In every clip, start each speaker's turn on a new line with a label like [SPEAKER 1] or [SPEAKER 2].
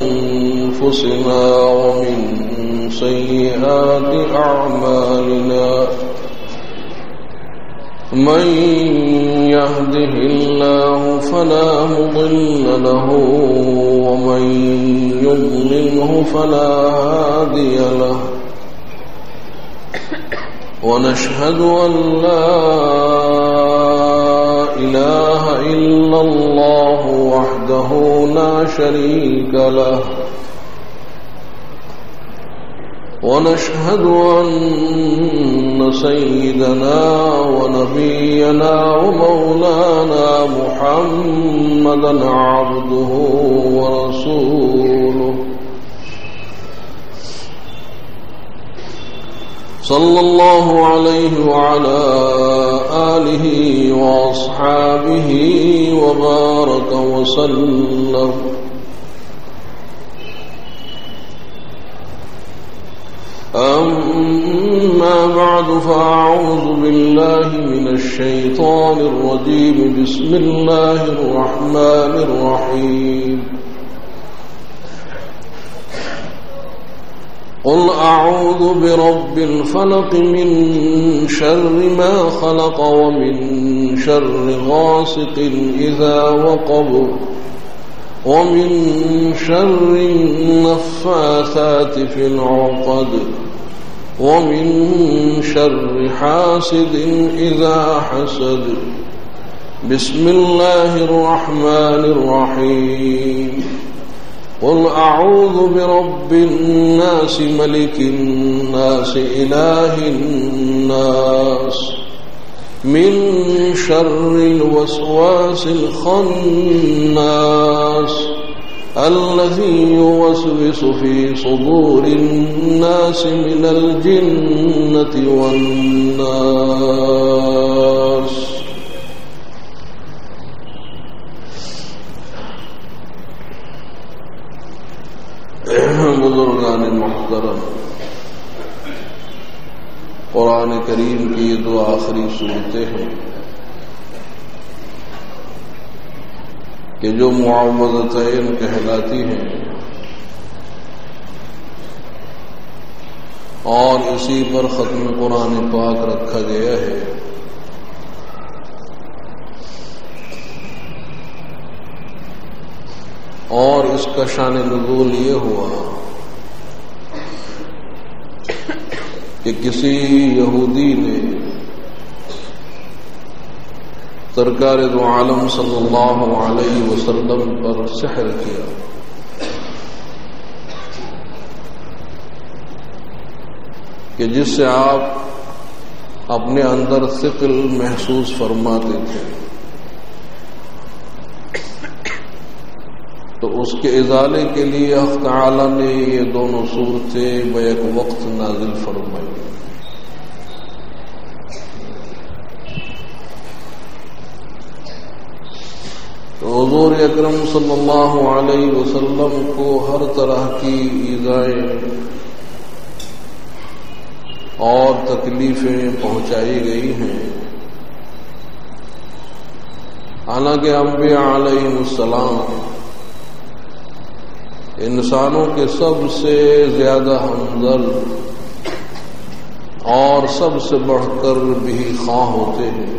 [SPEAKER 1] أنفسنا ومن سيئات أعمالنا من يهده الله فلا مضل له ومن يضلله فلا هادي له ونشهد أن لا إله إلا الله وحده لا شريك له ونشهد أن سيدنا ونبينا ومولانا محمدا عبده ورسوله صلى الله عليه وعلى آله وأصحابه وبارك وسلم أما بعد فأعوذ بالله من الشيطان الرجيم بسم الله الرحمن الرحيم قل أعوذ برب الفلق من شر ما خلق ومن شر غاسق إذا وقب ومن شر النفاثات في العقد ومن شر حاسد إذا حسد بسم الله الرحمن الرحيم قل أعوذ برب الناس ملك الناس إله الناس من شر الوسواس الخناس الذي يوسوس في صدور الناس من الجنة والناس بزرگان محترم، قرآن کریم کی یہ دو آخری صورتیں ہیں کہ جو معوذتین کہلاتی ہیں اور اسی پر ختم قرآن پاک رکھا گیا ہے۔ اور اس کا شان نزول یہ ہوا کہ کسی یہودی نے سرکار دو عالم صلی اللہ علیہ وسلم پر سحر کیا، کہ جس سے آپ اپنے اندر ثقل محسوس فرماتے تھے، تو اس کے ازالے کے لیے اللہ تعالی نے یہ دونوں صورتیں بیک وقت نازل فرمائی۔ تو حضور اکرم صلی اللہ علیہ وسلم کو ہر طرح کی ایذائیں اور تکلیفیں پہنچائی گئی ہیں، حالانکہ انبیاء علیہ السلام انسانوں کے سب سے زیادہ ہمدرد اور سب سے بڑھ کر بھی خواہ ہوتے ہیں،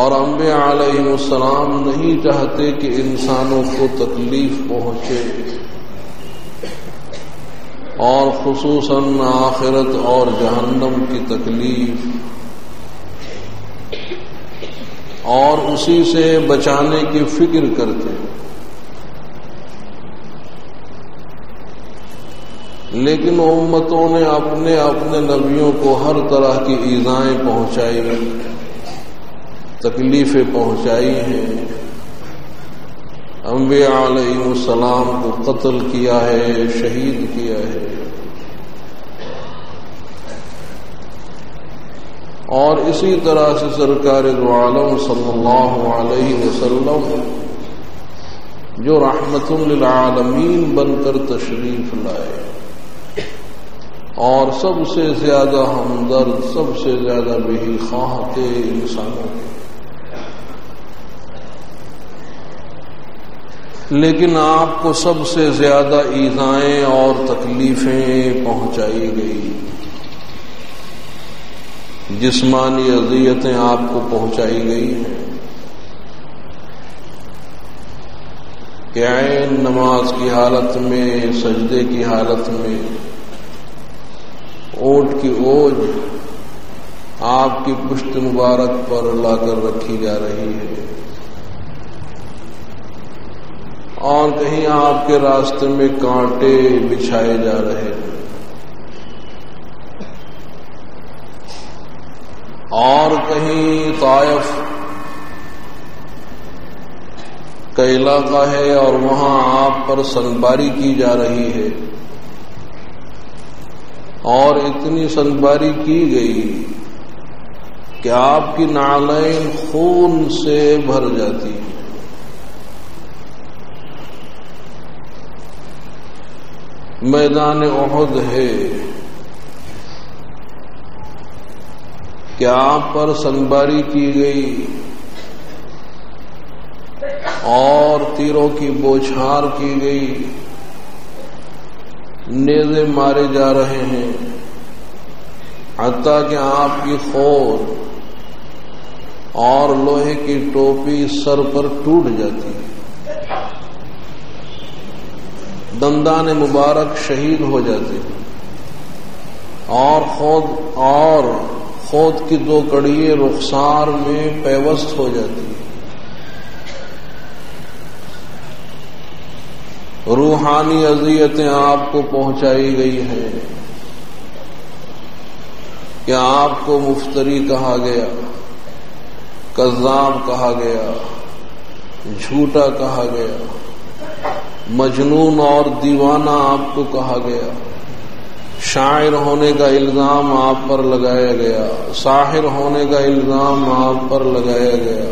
[SPEAKER 1] اور انبیاء علیہ السلام نہیں چاہتے کہ انسانوں کو تکلیف پہنچے، اور خصوصاً آخرت اور جہنم کی تکلیف، اور اسی سے بچانے کی فکر کرتے ہیں۔ لیکن امتوں نے اپنے اپنے نبیوں کو ہر طرح کی ایذائیں پہنچائی، تکلیفیں پہنچائی ہیں، انبیاء علیہ السلام کو قتل کیا ہے، شہید کیا ہے، اور اسی طرح سے سرکار دو عالم صلی اللہ علیہ وسلم جو رحمت للعالمین بن کر تشریف لائے اور سب سے زیادہ ہمدرد، سب سے زیادہ بہی خواہ تھے انسانوں کے، لیکن آپ کو سب سے زیادہ ایذائیں اور تکلیفیں پہنچائی گئی، جسمانی اذیتیں آپ کو پہنچائی گئی ہیں کہ عین نماز کی حالت میں، سجدے کی حالت میں اونٹ کی اوج آپ کی پشت مبارک پر لا کر رکھی جا رہی ہے، اور کہیں آپ کے راستے میں کانٹے بچھائے جا رہے ہیں، اور کہیں طائف کا علاقہ ہے اور وہاں آپ پر سنباری کی جا رہی ہے، اور اتنی سنباری کی گئی کہ آپ کی نعلین خون سے بھر جاتی ہیں۔ میدان احد ہے کہ آپ پر سنباری کی گئی اور تیروں کی بوچھار کی گئی، نیزے مارے جا رہے ہیں، حتیٰ کہ آپ کی خور اور لوہے کی ٹوپی سر پر ٹوٹ جاتی ہے، دندان مبارک شہید ہو جاتے ہیں، اور خود کی دو کڑیے رخسار میں پیوست ہو جاتی ہیں۔ روحانی اذیتیں آپ کو پہنچائی گئی ہیں کہ آپ کو مفتری کہا گیا، کذاب کہا گیا، جھوٹا کہا گیا، مجنون اور دیوانہ آپ کو کہا گیا، شاعر ہونے کا الزام آپ پر لگایا گیا، ساحر ہونے کا الزام آپ پر لگایا گیا،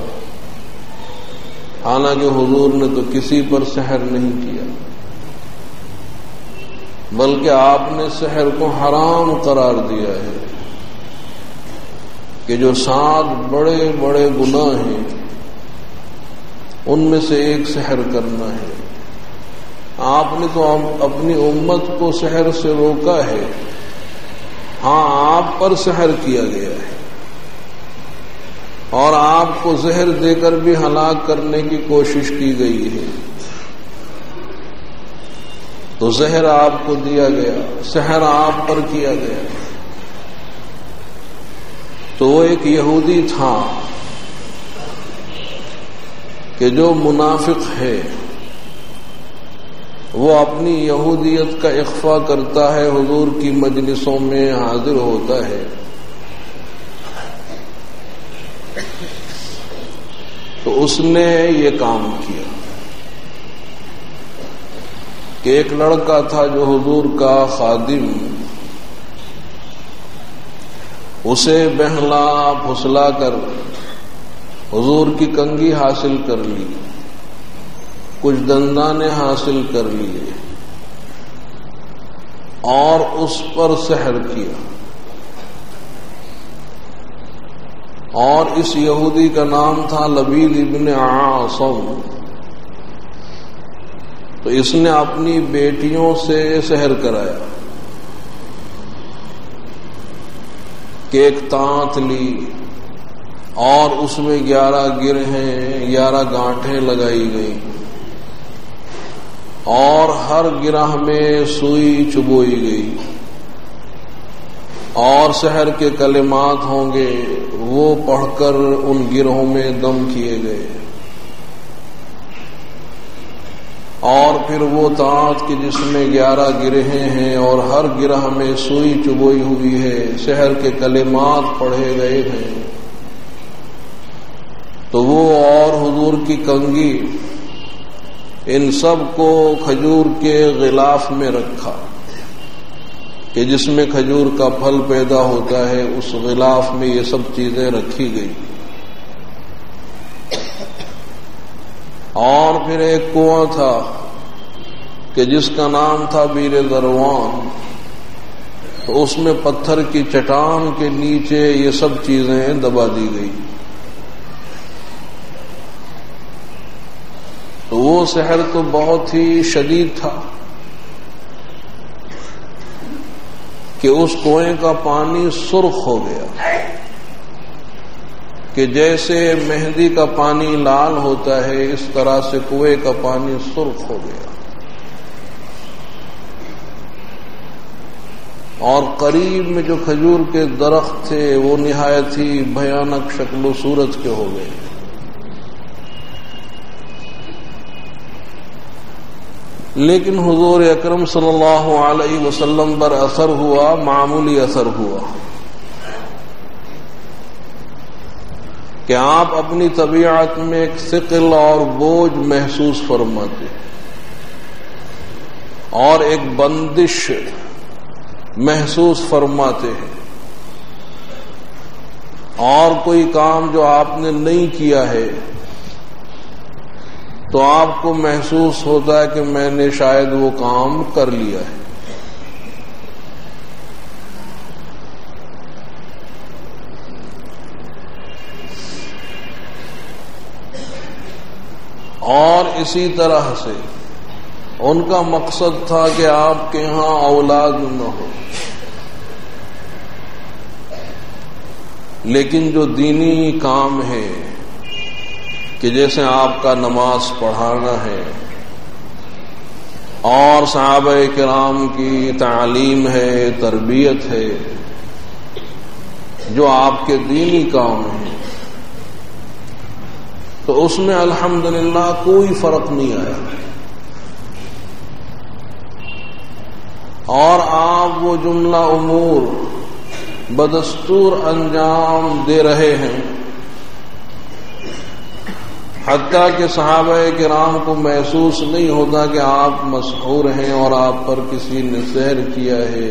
[SPEAKER 1] حالانکہ حضور نے تو کسی پر سحر نہیں کیا، بلکہ آپ نے سحر کو حرام قرار دیا ہے کہ جو 7 بڑے بڑے گناہ ہیں ان میں سے ایک سحر کرنا ہے۔ آپ نے تو اپنی امت کو سحر سے روکا ہے، ہاں آپ پر سحر کیا گیا ہے، اور آپ کو زہر دے کر بھی ہلاک کرنے کی کوشش کی گئی ہے، تو زہر آپ کو دیا گیا، سحر آپ پر کیا گیا۔ تو وہ ایک یہودی تھا کہ جو منافق ہے، وہ اپنی یہودیت کا اخفا کرتا ہے، حضور کی مجلسوں میں حاضر ہوتا ہے، تو اس نے یہ کام کیا کہ ایک لڑکا تھا جو حضور کا خادم، اسے بہلا پھسلا کر حضور کی کنگھی حاصل کر لی، کچھ دندانے حاصل کر لیے اور اس پر سحر کیا، اور اس یہودی کا نام تھا لبید ابن عاصم۔ تو اس نے اپنی بیٹیوں سے سحر کرایا کہ ایک تانت لی اور اس میں 11 گرہیں 11 گانٹھیں لگائی گئی، اور ہر گرہ میں سوئی چبوئی گئی، اور سحر کے کلمات ہوں گے وہ پڑھ کر ان گرہوں میں دم کیے گئے، اور پھر وہ تانت کی جس میں 11 گرہیں ہیں اور ہر گرہ میں سوئی چبوئی ہوئی ہے، سحر کے کلمات پڑھے گئے ہیں، تو وہ اور حضور کی کنگھی ان سب کو کھجور کے غلاف میں رکھا کہ جس میں کھجور کا پھل پیدا ہوتا ہے، اس غلاف میں یہ سب چیزیں رکھی گئی، اور پھر ایک کنواں تھا کہ جس کا نام تھا بیر ذروان، تو اس میں پتھر کی چٹان کے نیچے یہ سب چیزیں دبا دی گئی۔ تو وہ سحر تو بہت ہی شدید تھا کہ اس کنویں کا پانی سرخ ہو گیا کہ جیسے مہندی کا پانی لال ہوتا ہے اس طرح سے کنویں کا پانی سرخ ہو گیا. اور قریب میں جو کھجور کے درخت تھے وہ نہایت ہی بھیانک شکل و صورت کے ہو گئے. لیکن حضور اکرم صلی اللہ علیہ وسلم پر اثر ہوا، معمولی اثر ہوا کہ آپ اپنی طبیعت میں ایک ثقل اور بوجھ محسوس فرماتے اور ایک بندش محسوس فرماتے ہیں، اور کوئی کام جو آپ نے نہیں کیا ہے تو آپ کو محسوس ہوتا ہے کہ میں نے شاید وہ کام کر لیا ہے. اور اسی طرح سے ان کا مقصد تھا کہ آپ کے ہاں اولاد نہ ہو، لیکن جو دینی کام ہے کہ جیسے آپ کا نماز پڑھانا ہے اور صحابہ کرام کی تعلیم ہے، تربیت ہے، جو آپ کے دینی کام ہیں، تو اس میں الحمدللہ کوئی فرق نہیں آیا. اور آپ وہ جملہ امور بدستور انجام دے رہے ہیں، حتیٰ کہ صحابہ کرام کو محسوس نہیں ہوتا کہ آپ مسحور ہیں اور آپ پر کسی نے سحر کیا ہے.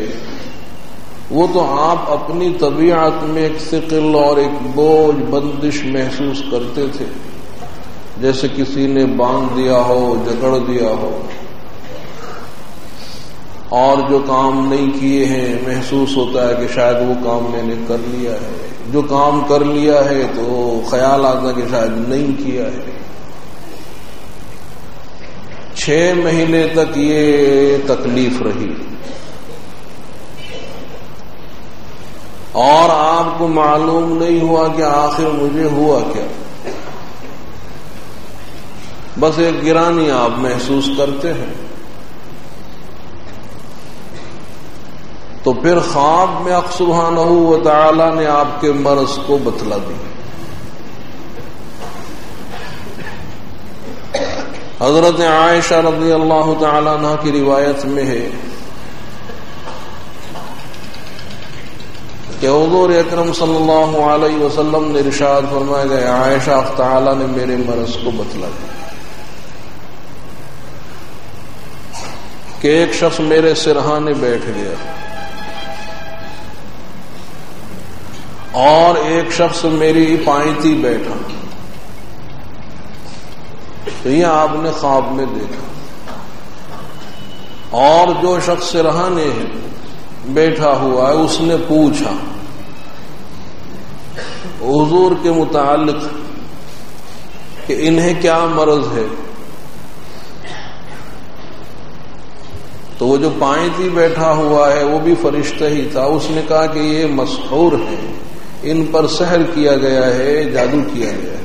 [SPEAKER 1] وہ تو آپ اپنی طبیعت میں ایک ثقل اور ایک بوجھ بندش محسوس کرتے تھے، جیسے کسی نے باندھ دیا ہو، جکڑ دیا ہو، اور جو کام نہیں کیے ہیں محسوس ہوتا ہے کہ شاید وہ کام میں نے کر لیا ہے، جو کام کر لیا ہے تو خیال آتا کہ شاید نہیں کیا ہے. 6 مہینے تک یہ تکلیف رہی اور آپ کو معلوم نہیں ہوا کہ آخر مجھے ہوا کیا. بس ایک گرانی آپ محسوس کرتے ہیں. تو پھر خواب میں حق سبحانہ و تعالی نے آپ کے مرض کو بتلا دی. حضرت عائشہ رضی اللہ تعالی عنہ کی روایت میں ہے کہ حضور اکرم صلی اللہ علیہ وسلم نے ارشاد فرمایا کہ عائشہ تعالی نے میرے مرض کو بتلا دیا کہ ایک شخص میرے سرہانے بیٹھ گیا اور ایک شخص میری پائنتی بیٹھا. تو یہ آپ نے خواب میں دیکھا. اور جو شخص سرہانے بیٹھا ہوا ہے اس نے پوچھا حضور کے متعلق کہ انہیں کیا مرض ہے. تو وہ جو پائنتی بیٹھا ہوا ہے وہ بھی فرشتہ ہی تھا. اس نے کہا کہ یہ مسحور ہیں، ان پر سحر کیا گیا ہے، جادو کیا گیا ہے.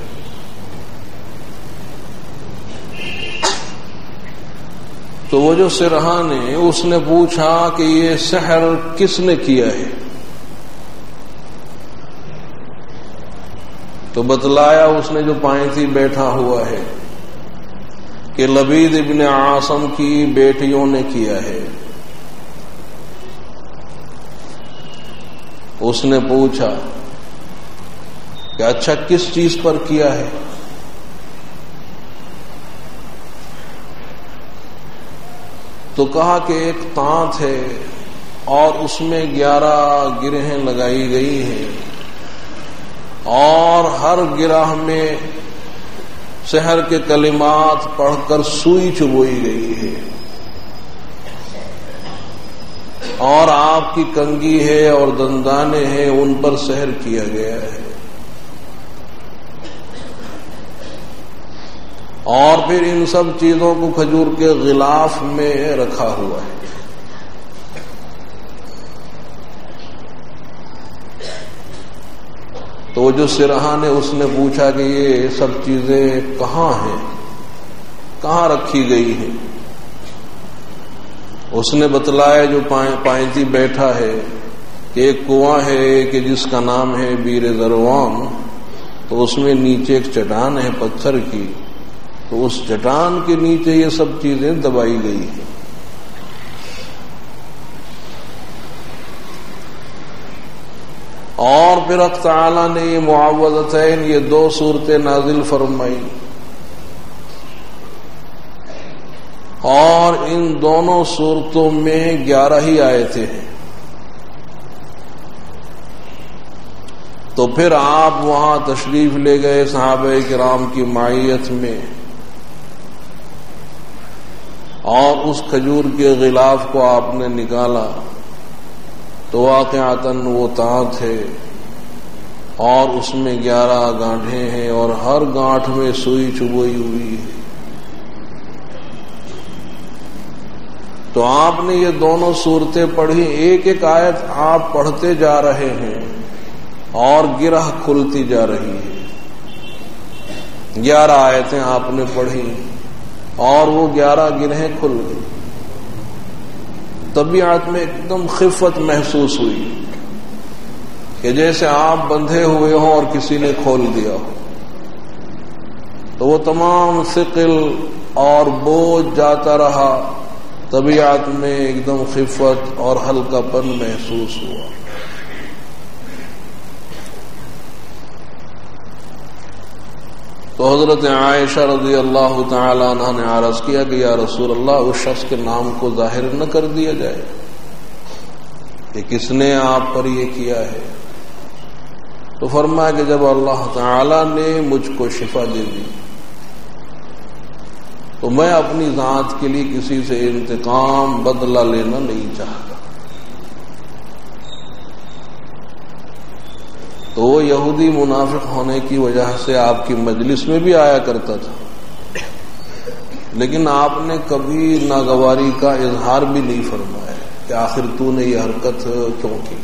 [SPEAKER 1] تو وہ جو سرہان ہے اس نے پوچھا کہ یہ سحر کس نے کیا ہے. تو بتلایا اس نے جو پائنتی بیٹھا ہوا ہے کہ لبید ابن عاصم کی بیٹیوں نے کیا ہے. اس نے پوچھا کہ اچھا کس چیز پر کیا ہے. تو کہا کہ ایک تانت ہے اور اس میں 11 گرہیں لگائی گئی ہیں اور ہر گرہ میں سحر کے کلمات پڑھ کر سوئی چبوئی گئی ہے اور آپ کی کنگھی ہے اور دندانے ہیں ان پر سحر کیا گیا ہے. اور پھر ان سب چیزوں کو کھجور کے غلاف میں رکھا ہوا ہے. تو وہ جو سرہان ہے اس نے پوچھا کہ یہ سب چیزیں کہاں ہیں, کہاں رکھی گئی ہیں؟ اس نے بتلایا جو پائنتی بیٹھا ہے کہ ایک کنواں ہے کہ جس کا نام ہے بیر زروان, تو اس میں نیچے ایک چٹان ہے پتھر کی, تو اس چٹان کے نیچے یہ سب چیزیں دبائی گئی ہیں. اور پھر حق تعالی نے یہ معوذتین, یہ 2 صورتیں نازل فرمائی, اور ان دونوں صورتوں میں 11 ہی آیتیں ہیں. تو پھر آپ وہاں تشریف لے گئے صحابہ کرام کی معیت میں, اور اس کھجور کے غلاف کو آپ نے نکالا تو واقعتاً وہ تانت ہے, اور اس میں 11 گانٹھیں ہیں, اور ہر گانٹھ میں سوئی چبھوئی ہوئی ہے. تو آپ نے یہ دونوں صورتیں پڑھی, ایک ایک آیت آپ پڑھتے جا رہے ہیں اور گرہ کھلتی جا رہی ہے. 11 آیتیں آپ نے پڑھی اور وہ 11 گرہیں کھل گئی. طبیعت میں ایک دم خفت محسوس ہوئی کہ جیسے آپ بندھے ہوئے ہوں اور کسی نے کھول دیا ہو. تو وہ تمام ثقل اور بوجھ جاتا رہا, طبیعت میں ایک دم خفت اور ہلکا پن محسوس ہوا. تو حضرت عائشہ رضی اللہ تعالی عنہ نے عرض کیا کہ یا رسول اللہ, اس شخص کے نام کو ظاہر نہ کر دیا جائے کہ کس نے آپ پر یہ کیا ہے. تو فرمایا کہ جب اللہ تعالی نے مجھ کو شفا دے دی تو میں اپنی ذات کے لیے کسی سے انتقام بدلہ لینا نہیں چاہتا. تو وہ یہودی منافق ہونے کی وجہ سے آپ کی مجلس میں بھی آیا کرتا تھا, لیکن آپ نے کبھی ناگواری کا اظہار بھی نہیں فرمایا کہ آخر تو نے یہ حرکت کیوں کی.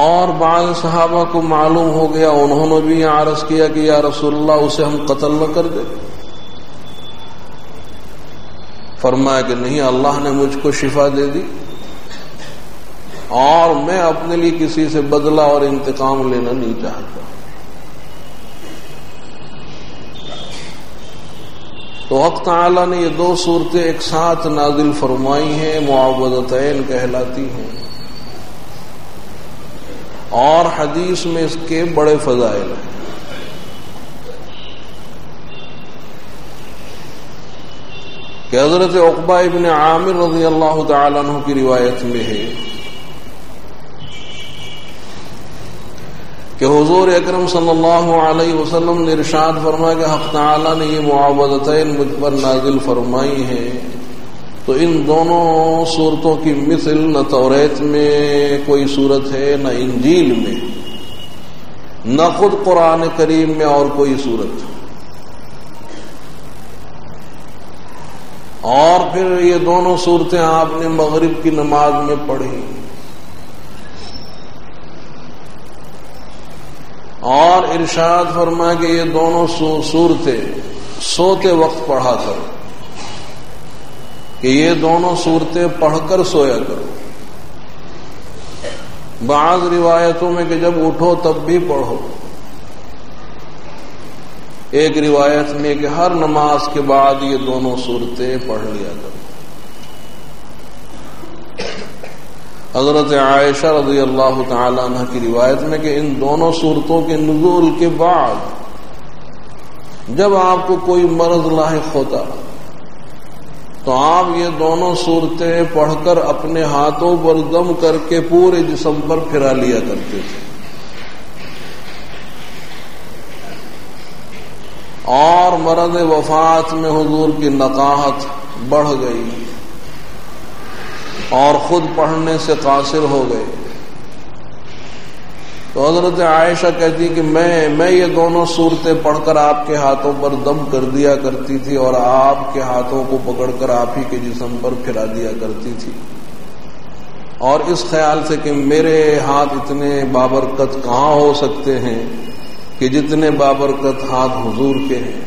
[SPEAKER 1] اور بعض صحابہ کو معلوم ہو گیا, انہوں نے بھی عرض کیا کہ یا رسول اللہ, اسے ہم قتل نہ کر دیں. فرمایا کہ نہیں, اللہ نے مجھ کو شفا دے دی اور میں اپنے لیے کسی سے بدلہ اور انتقام لینا نہیں چاہتا. تو حق تعالی نے یہ 2 صورتیں ایک ساتھ نازل فرمائی ہیں, معوذتین کہلاتی ہیں, اور حدیث میں اس کے بڑے فضائل ہیں. کہ حضرت عقبہ ابن عامر رضی اللہ تعالیٰ عنہ کی روایت میں ہے کہ حضور اکرم صلی اللہ علیہ وسلم نے ارشاد فرمایا کہ حق تعالیٰ نے یہ معوذتین مجھ پر نازل فرمائی ہیں, تو ان دونوں صورتوں کی مثل نہ توریت میں کوئی صورت ہے, نہ انجیل میں, نہ خود قرآن کریم میں اور کوئی صورت. اور پھر یہ دونوں صورتیں آپ نے مغرب کی نماز میں پڑھی, اور ارشاد فرمایا کہ یہ دونوں صورتیں سوتے وقت پڑھا کرو, کہ یہ دونوں صورتیں پڑھ کر سویا کرو. بعض روایتوں میں کہ جب اٹھو تب بھی پڑھو, ایک روایت میں کہ ہر نماز کے بعد یہ دونوں صورتیں پڑھ لیا کرو. حضرت عائشہ رضی اللہ تعالی عنہ کی روایت میں کہ ان دونوں صورتوں کے نزول کے بعد جب آپ کو کوئی مرض لاحق ہوتا تو آپ یہ دونوں صورتیں پڑھ کر اپنے ہاتھوں پر دم کر کے پورے جسم پر پھرا لیا کرتے تھے, اور مرض وفات میں حضور کی نقاہت بڑھ گئی اور خود پڑھنے سے قاصر ہو گئے. تو تو حضرت عائشہ کہتی کہ میں یہ دونوں صورتیں پڑھ کر آپ کے ہاتھوں پر دم کر دیا کرتی تھی اور آپ کے ہاتھوں کو پکڑ کر آپ ہی کے جسم پر پھرا دیا کرتی تھی، اور اس خیال سے کہ میرے ہاتھ اتنے بابرکت کہاں ہو سکتے ہیں کہ جتنے بابرکت ہاتھ حضور کے ہیں۔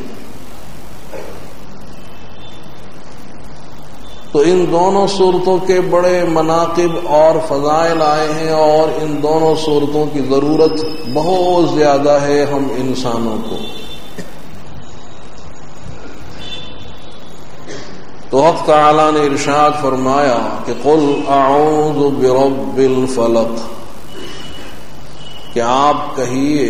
[SPEAKER 1] تو ان دونوں صورتوں کے بڑے مناقب اور فضائل آئے ہیں، اور ان دونوں صورتوں کی ضرورت بہت زیادہ ہے ہم انسانوں کو۔ تو حق تعالی نے ارشاد فرمایا کہ قل اعوذ برب الفلق، کہ آپ کہیے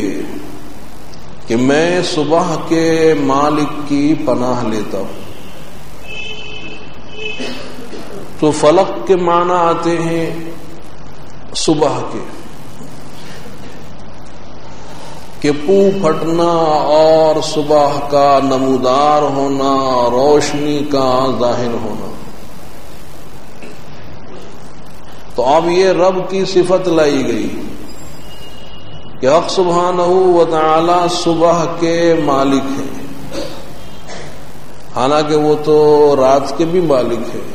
[SPEAKER 1] کہ میں صبح کے مالک کی پناہ لیتا ہوں۔ تو فلق کے معنی آتے ہیں صبح کے، کہ پو پھٹنا اور صبح کا نمودار ہونا، روشنی کا ظاہر ہونا۔ تو اب یہ رب کی صفت لائی گئی کہ حق سبحانہ و تعالی صبح کے مالک ہیں، حالانکہ وہ تو رات کے بھی مالک ہیں،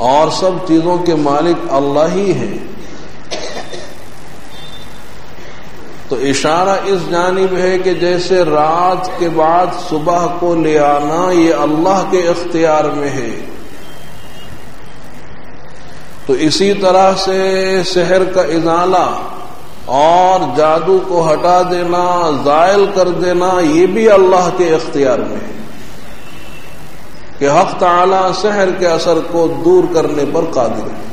[SPEAKER 1] اور سب چیزوں کے مالک اللہ ہی ہیں۔ تو اشارہ اس جانب ہے کہ جیسے رات کے بعد صبح کو لے آنا یہ اللہ کے اختیار میں ہے، تو اسی طرح سے سحر کا ازالہ اور جادو کو ہٹا دینا، زائل کر دینا، یہ بھی اللہ کے اختیار میں ہے کہ حق تعالی سحر کے اثر کو دور کرنے پر قادر ہے۔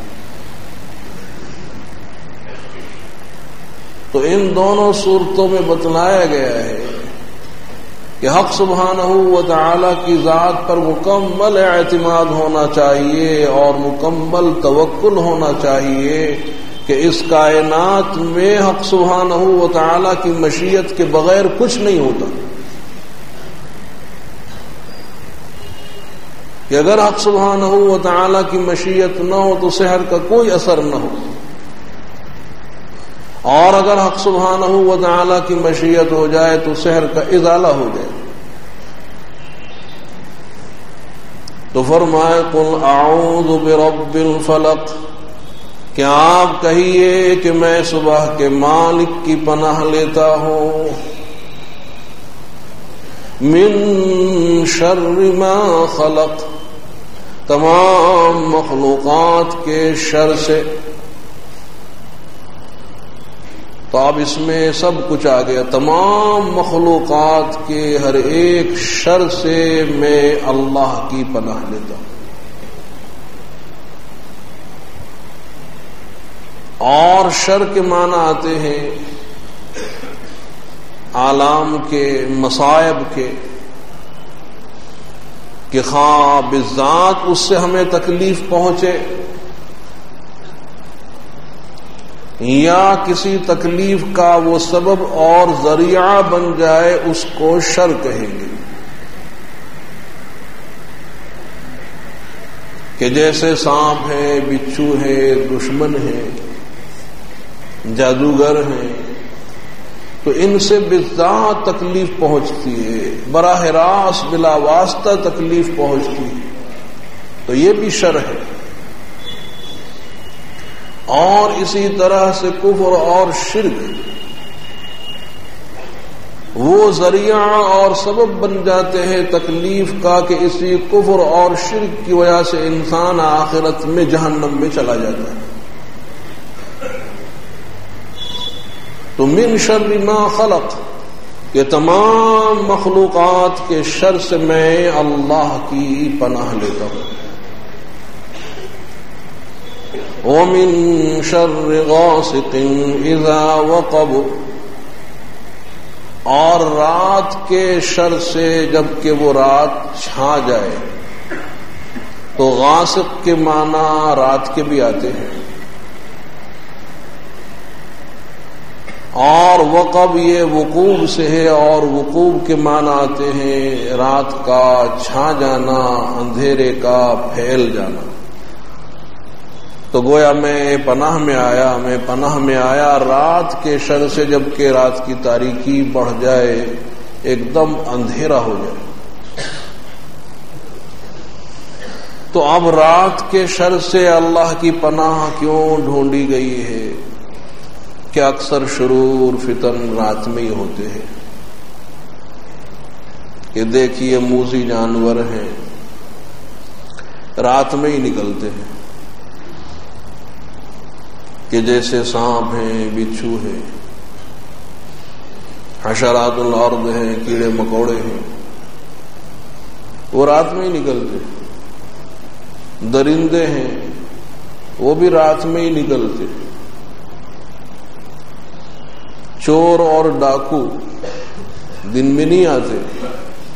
[SPEAKER 1] تو ان دونوں صورتوں میں بتلایا گیا ہے کہ حق سبحانہ و تعالی کی ذات پر مکمل اعتماد ہونا چاہیے اور مکمل توکل ہونا چاہیے کہ اس کائنات میں حق سبحانہ و تعالی کی مشیت کے بغیر کچھ نہیں ہوتا، کہ اگر حق سبحانہ و تعالی کی مشیت نہ ہو تو سحر کا کوئی اثر نہ ہو، اور اگر حق سبحانہ و تعالی کی مشیت ہو جائے تو سحر کا ازالہ ہو جائے۔ تو فرمائے قل اعوذ برب الفلق، کہ آپ کہیے کہ میں صبح کے مالک کی پناہ لیتا ہوں، من شر ما خلق، تمام مخلوقات کے شر سے۔ تو اب اس میں سب کچھ آ گیا، تمام مخلوقات کے ہر ایک شر سے میں اللہ کی پناہ لیتا ہوں۔ اور شر کے معنی آتے ہیں آلام کے، مصائب کے، کہ خواہ بالذات اس سے ہمیں تکلیف پہنچے یا کسی تکلیف کا وہ سبب اور ذریعہ بن جائے، اس کو شر کہیں گے۔ کہ جیسے سانپ ہے، بچھو ہے، دشمن ہے، جادوگر ہیں، تو ان سے بالذات تکلیف پہنچتی ہے، براہ راست بلا واسطہ تکلیف پہنچتی ہے، تو یہ بھی شر ہے۔ اور اسی طرح سے کفر اور شرک وہ ذریعہ اور سبب بن جاتے ہیں تکلیف کا، کہ اسی کفر اور شرک کی وجہ سے انسان آخرت میں جہنم میں چلا جاتا ہے۔ تو من شر ما خلق، کہ تمام مخلوقات کے شر سے میں اللہ کی پناہ لیتا ہوں۔ ومن شر غاسق اذا وقب، اور رات کے شر سے جب کہ وہ رات چھا جائے۔ تو غاسق کے معنی رات کے بھی آتے ہیں، اور وقب یہ وقوب سے ہے، اور وقوب کے معنی آتے ہیں رات کا چھا جانا، اندھیرے کا پھیل جانا۔ تو گویا میں پناہ میں آیا رات کے شر سے، جبکہ رات کی تاریکی بڑھ جائے، ایک دم اندھیرا ہو جائے۔ تو اب رات کے شر سے اللہ کی پناہ کیوں ڈھونڈی گئی ہے کہ اکثر شرور فتن رات میں ہی ہوتے ہیں۔ یہ دیکھیے موذی جانور ہیں، رات میں ہی نکلتے ہیں، کہ جیسے سانپ ہیں، بچھو ہیں، حشرات الارض ہیں، کیڑے مکوڑے ہیں، وہ رات میں ہی نکلتے ہیں۔ درندے ہیں، وہ بھی رات میں ہی نکلتے۔ چور اور ڈاکو دن میں نہیں آتے،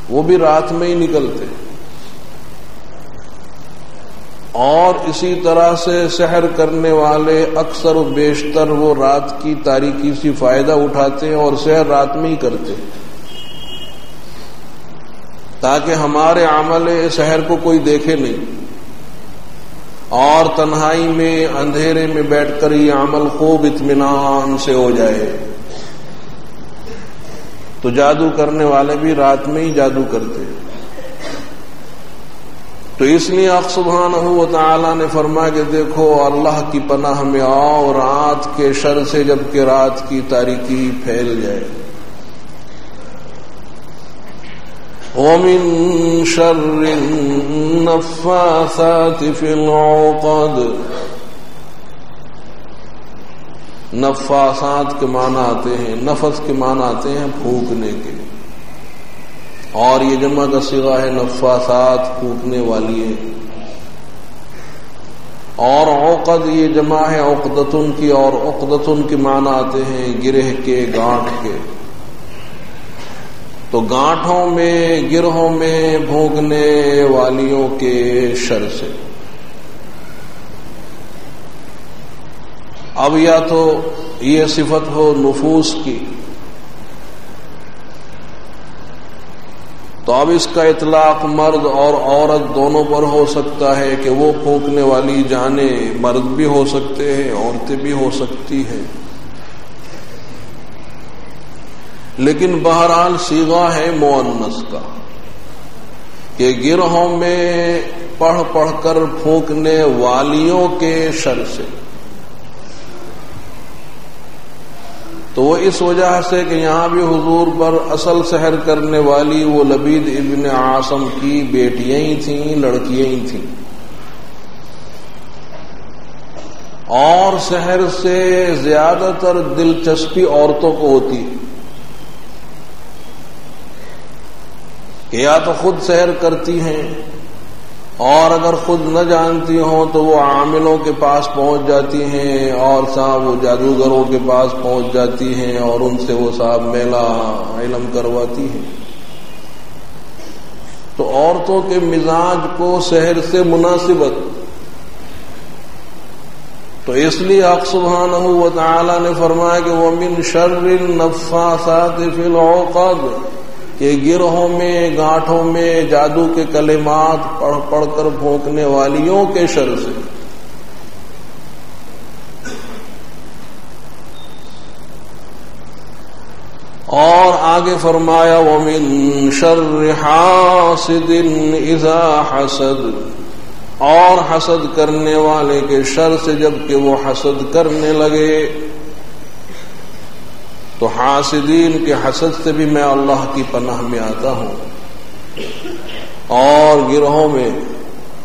[SPEAKER 1] وہ بھی رات میں ہی نکلتے۔ اور اسی طرح سے سحر کرنے والے اکثر و بیشتر وہ رات کی تاریکی سے فائدہ اٹھاتے ہیں اور سحر رات میں ہی کرتے، تاکہ ہمارے عمل سحر کو کوئی دیکھے نہیں، اور تنہائی میں اندھیرے میں بیٹھ کر یہ عمل خوب اطمینان سے ہو جائے۔ تو جادو کرنے والے بھی رات میں ہی جادو کرتے۔ تو اس لیے حق سبحانہ و تعالی نے فرمایا کہ دیکھو اللہ کی پناہ میں آؤ رات کے شر سے، جبکہ رات کی تاریکی پھیل جائے۔ وَمِن شَرِّ النَّفَّاثَاتِ فِي الْعُقَدِ، نفاسات کے معنی آتے ہیں، نفس کے معنی آتے ہیں پھونکنے کے، اور یہ جمع کا صیغہ ہے نفاسات، پھونکنے والی ہے۔ اور عقد یہ جمع ہے عقدتن کی، اور عقدتن کے معنی آتے ہیں گرہ کے، گانٹھ کے۔ تو گانٹھوں میں، گرہوں میں بھونکنے والیوں کے شر سے۔ اب یا تو یہ صفت ہو نفوس کی، تو اب اس کا اطلاق مرد اور عورت دونوں پر ہو سکتا ہے کہ وہ پھونکنے والی جانیں مرد بھی ہو سکتے ہیں، عورتیں بھی ہو سکتی ہیں، لیکن بہرحال صیغہ ہے مؤنث کا، کہ گرہوں میں پڑھ پڑھ کر پھونکنے والیوں کے شر سے۔ تو وہ اس وجہ سے کہ یہاں بھی حضور پر اصل سحر کرنے والی وہ لبید ابن عاصم کی بیٹیاں ہی تھیں، لڑکیاں ہی تھیں، اور سحر سے زیادہ تر دلچسپی عورتوں کو ہوتی، کہ یا تو خود سحر کرتی ہیں، اور اگر خود نہ جانتی ہوں تو وہ عاملوں کے پاس پہنچ جاتی ہیں، اور صاحب وہ جادوگروں کے پاس پہنچ جاتی ہیں، اور ان سے وہ صاحب میلہ علم کرواتی ہیں۔ تو عورتوں کے مزاج کو سحر سے مناسبت، تو اس لیے حق سبحانہ و تعالی نے فرمایا کہ وَمِن شَرِّ النَّفَّاثَاتِ فِي الْعُقَدِ، کہ گرہوں میں، گانٹھوں میں جادو کے کلمات پڑھ پڑھ کر پھونکنے والیوں کے شر سے۔ اور آگے فرمایا وَمِن شَرِّ حَاسِدٍ إِذَا حَسَدَ، اور حسد کرنے والے کے شر سے جب کہ وہ حسد کرنے لگے۔ تو حاسدین کے حسد سے بھی میں اللہ کی پناہ میں آتا ہوں، اور گروہوں میں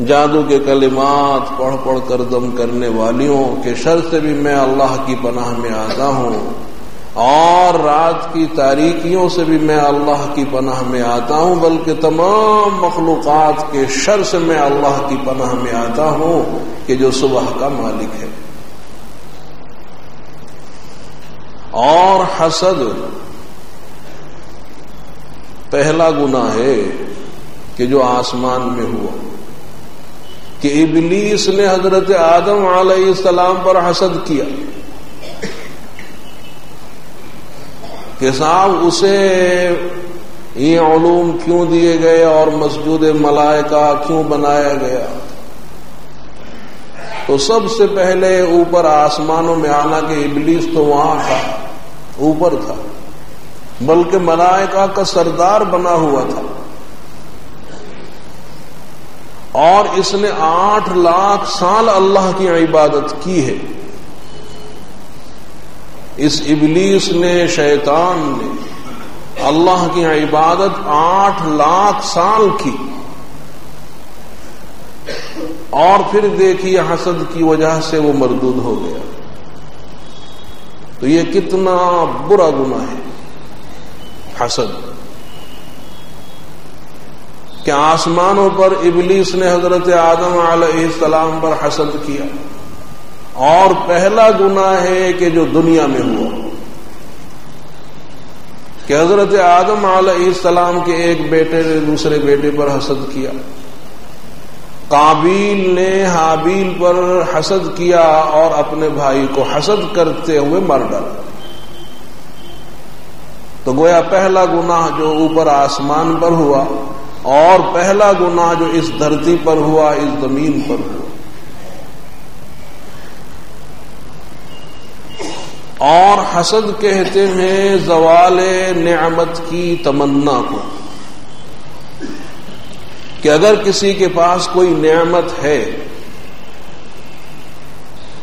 [SPEAKER 1] جادو کے کلمات پڑھ پڑھ کر دم کرنے والیوں کے شر سے بھی میں اللہ کی پناہ میں آتا ہوں، اور رات کی تاریکیوں سے بھی میں اللہ کی پناہ میں آتا ہوں، بلکہ تمام مخلوقات کے شر سے میں اللہ کی پناہ میں آتا ہوں کہ جو صبح کا مالک ہے۔ اور حسد پہلا گناہ ہے کہ جو آسمان میں ہوا، کہ ابلیس نے حضرت آدم علیہ السلام پر حسد کیا کہ صاحب اسے یہ علوم کیوں دیے گئے اور مسجود ملائکہ کیوں بنایا گیا، تو سب سے پہلے اوپر آسمانوں میں آنا کہ ابلیس تو وہاں تھا، اوپر تھا، بلکہ ملائکہ کا سردار بنا ہوا تھا، اور اس نے 8 لاکھ سال اللہ کی عبادت کی ہے۔ اس ابلیس نے، شیطان نے اللہ کی عبادت 8 لاکھ سال کی، اور پھر دیکھیے حسد کی وجہ سے وہ مردود ہو گیا۔ تو یہ کتنا برا گناہ ہے حسد، کہ آسمانوں پر ابلیس نے حضرت آدم علیہ السلام پر حسد کیا، اور پہلا گناہ ہے کہ جو دنیا میں ہوا کہ حضرت آدم علیہ السلام کے ایک بیٹے نے دوسرے بیٹے پر حسد کیا، قابیل نے حابیل پر حسد کیا اور اپنے بھائی کو حسد کرتے ہوئے مار ڈالا۔ تو گویا پہلا گناہ جو اوپر آسمان پر ہوا، اور پہلا گناہ جو اس دھرتی پر ہوا، اس زمین پر ہوا۔ اور حسد کہتے ہیں زوال نعمت کی تمنا کو، کہ اگر کسی کے پاس کوئی نعمت ہے،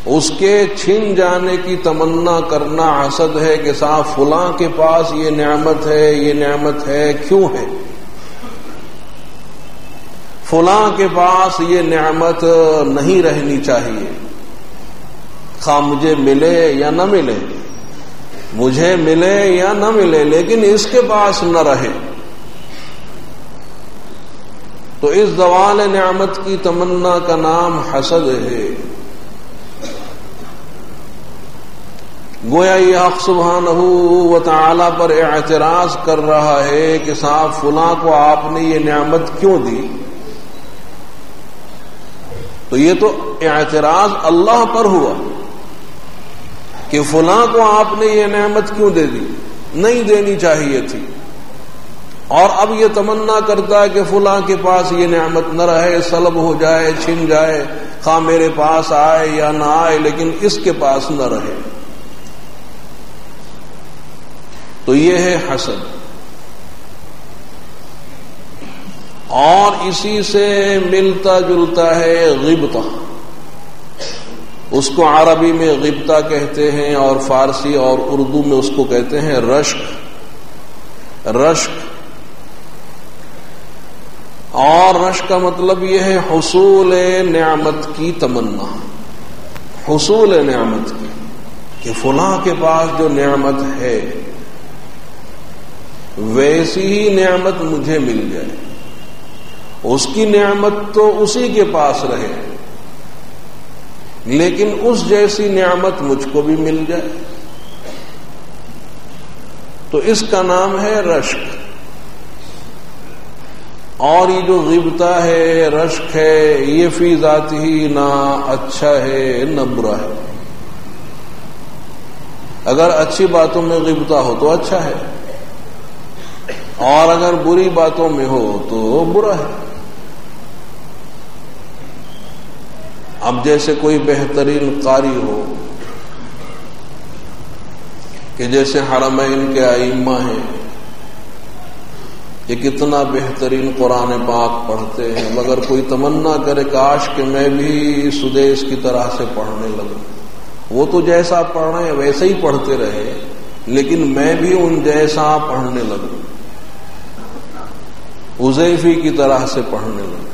[SPEAKER 1] اس کے چھن جانے کی تمنا کرنا حسد ہے، کہ صاحب فلاں کے پاس یہ نعمت ہے، یہ نعمت ہے، کیوں ہے؟ فلاں کے پاس یہ نعمت نہیں رہنی چاہیے، خواہ مجھے ملے یا نہ ملے، مجھے ملے یا نہ ملے، لیکن اس کے پاس نہ رہے۔ تو اس زوال نعمت کی تمنا کا نام حسد ہے۔ گویا یہ حق سبحانہ و تعالی پر اعتراض کر رہا ہے کہ صاحب فلاں کو آپ نے یہ نعمت کیوں دی؟ تو یہ تو اعتراض اللہ پر ہوا کہ فلاں کو آپ نے یہ نعمت کیوں دے دی، نہیں دینی چاہیے تھی، اور اب یہ تمنا کرتا ہے کہ فلاں کے پاس یہ نعمت نہ رہے، سلب ہو جائے، چھن جائے، خواہ میرے پاس آئے یا نہ آئے، لیکن اس کے پاس نہ رہے۔ تو یہ ہے حسد، اور اسی سے ملتا جلتا ہے غبطہ۔ اس کو عربی میں غبطہ کہتے ہیں، اور فارسی اور اردو میں اس کو کہتے ہیں رشک۔ رشک، اور رشک کا مطلب یہ ہے حصول نعمت کی تمنا، حصول نعمت کی، کہ فلاں کے پاس جو نعمت ہے ویسی ہی نعمت مجھے مل جائے، اس کی نعمت تو اسی کے پاس رہے، لیکن اس جیسی نعمت مجھ کو بھی مل جائے۔ تو اس کا نام ہے رشک۔ اور یہ جو غبطہ ہے، رشک ہے، یہ فی ذات ہی نہ اچھا ہے نہ برا ہے۔ اگر اچھی باتوں میں غبطہ ہو تو اچھا ہے، اور اگر بری باتوں میں ہو تو برا ہے۔ اب جیسے کوئی بہترین قاری ہو، کہ جیسے حرمین کے ائمہ ہیں، یہ کتنا بہترین قرآن پاک پڑھتے ہیں، مگر کوئی تمنا کرے کاش کہ میں بھی سدیش کی طرح سے پڑھنے لگوں، وہ تو جیسا پڑھ رہے ہیں ویسے ہی پڑھتے رہے، لیکن میں بھی ان جیسا پڑھنے لگوں، حذیفی کی طرح سے پڑھنے لگوں۔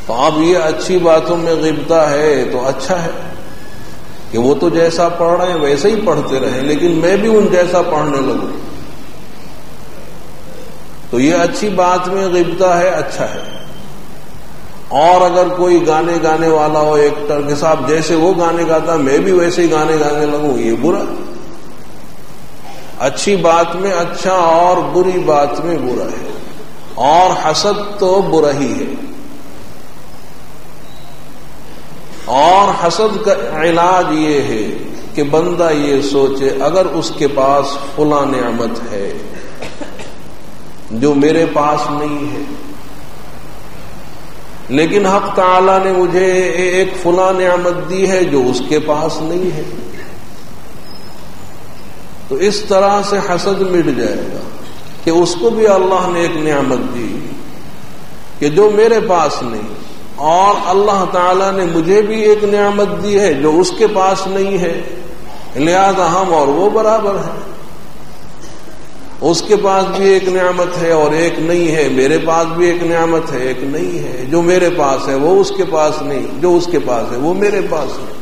[SPEAKER 1] تو اب یہ اچھی باتوں میں غبطہ ہے تو اچھا ہے کہ وہ تو جیسا پڑھ رہے ہیں ویسے ہی پڑھتے رہے، لیکن میں بھی ان جیسا پڑھنے لگوں، تو یہ اچھی بات میں غبطہ ہے، اچھا ہے۔ اور اگر کوئی گانے گانے والا ہو، ایکٹر کے صاحب جیسے وہ گانے گاتا میں بھی ویسے ہی گانے گانے لگوں، یہ برا۔ اچھی بات میں اچھا اور بری بات میں برا ہے، اور حسد تو برا ہی ہے۔ اور حسد کا علاج یہ ہے کہ بندہ یہ سوچے اگر اس کے پاس فلاں نعمت ہے جو میرے پاس نہیں ہے، لیکن حق تعالی نے مجھے ایک فلاں نعمت دی ہے جو اس کے پاس نہیں ہے. تو اس طرح سے حسد مٹ جائے گا کہ اس کو بھی اللہ نے ایک نعمت دی کہ جو میرے پاس نہیں، اور اللہ تعالی نے مجھے بھی ایک نعمت دی ہے جو اس کے پاس نہیں ہے، لہذا ہم اور وہ برابر ہیں. اس کے پاس بھی ایک نعمت ہے اور ایک نہیں ہے، میرے پاس بھی ایک نعمت ہے ایک نہیں ہے. جو میرے پاس ہے وہ اس کے پاس نہیں، جو اس کے پاس ہے وہ میرے پاس نہیں.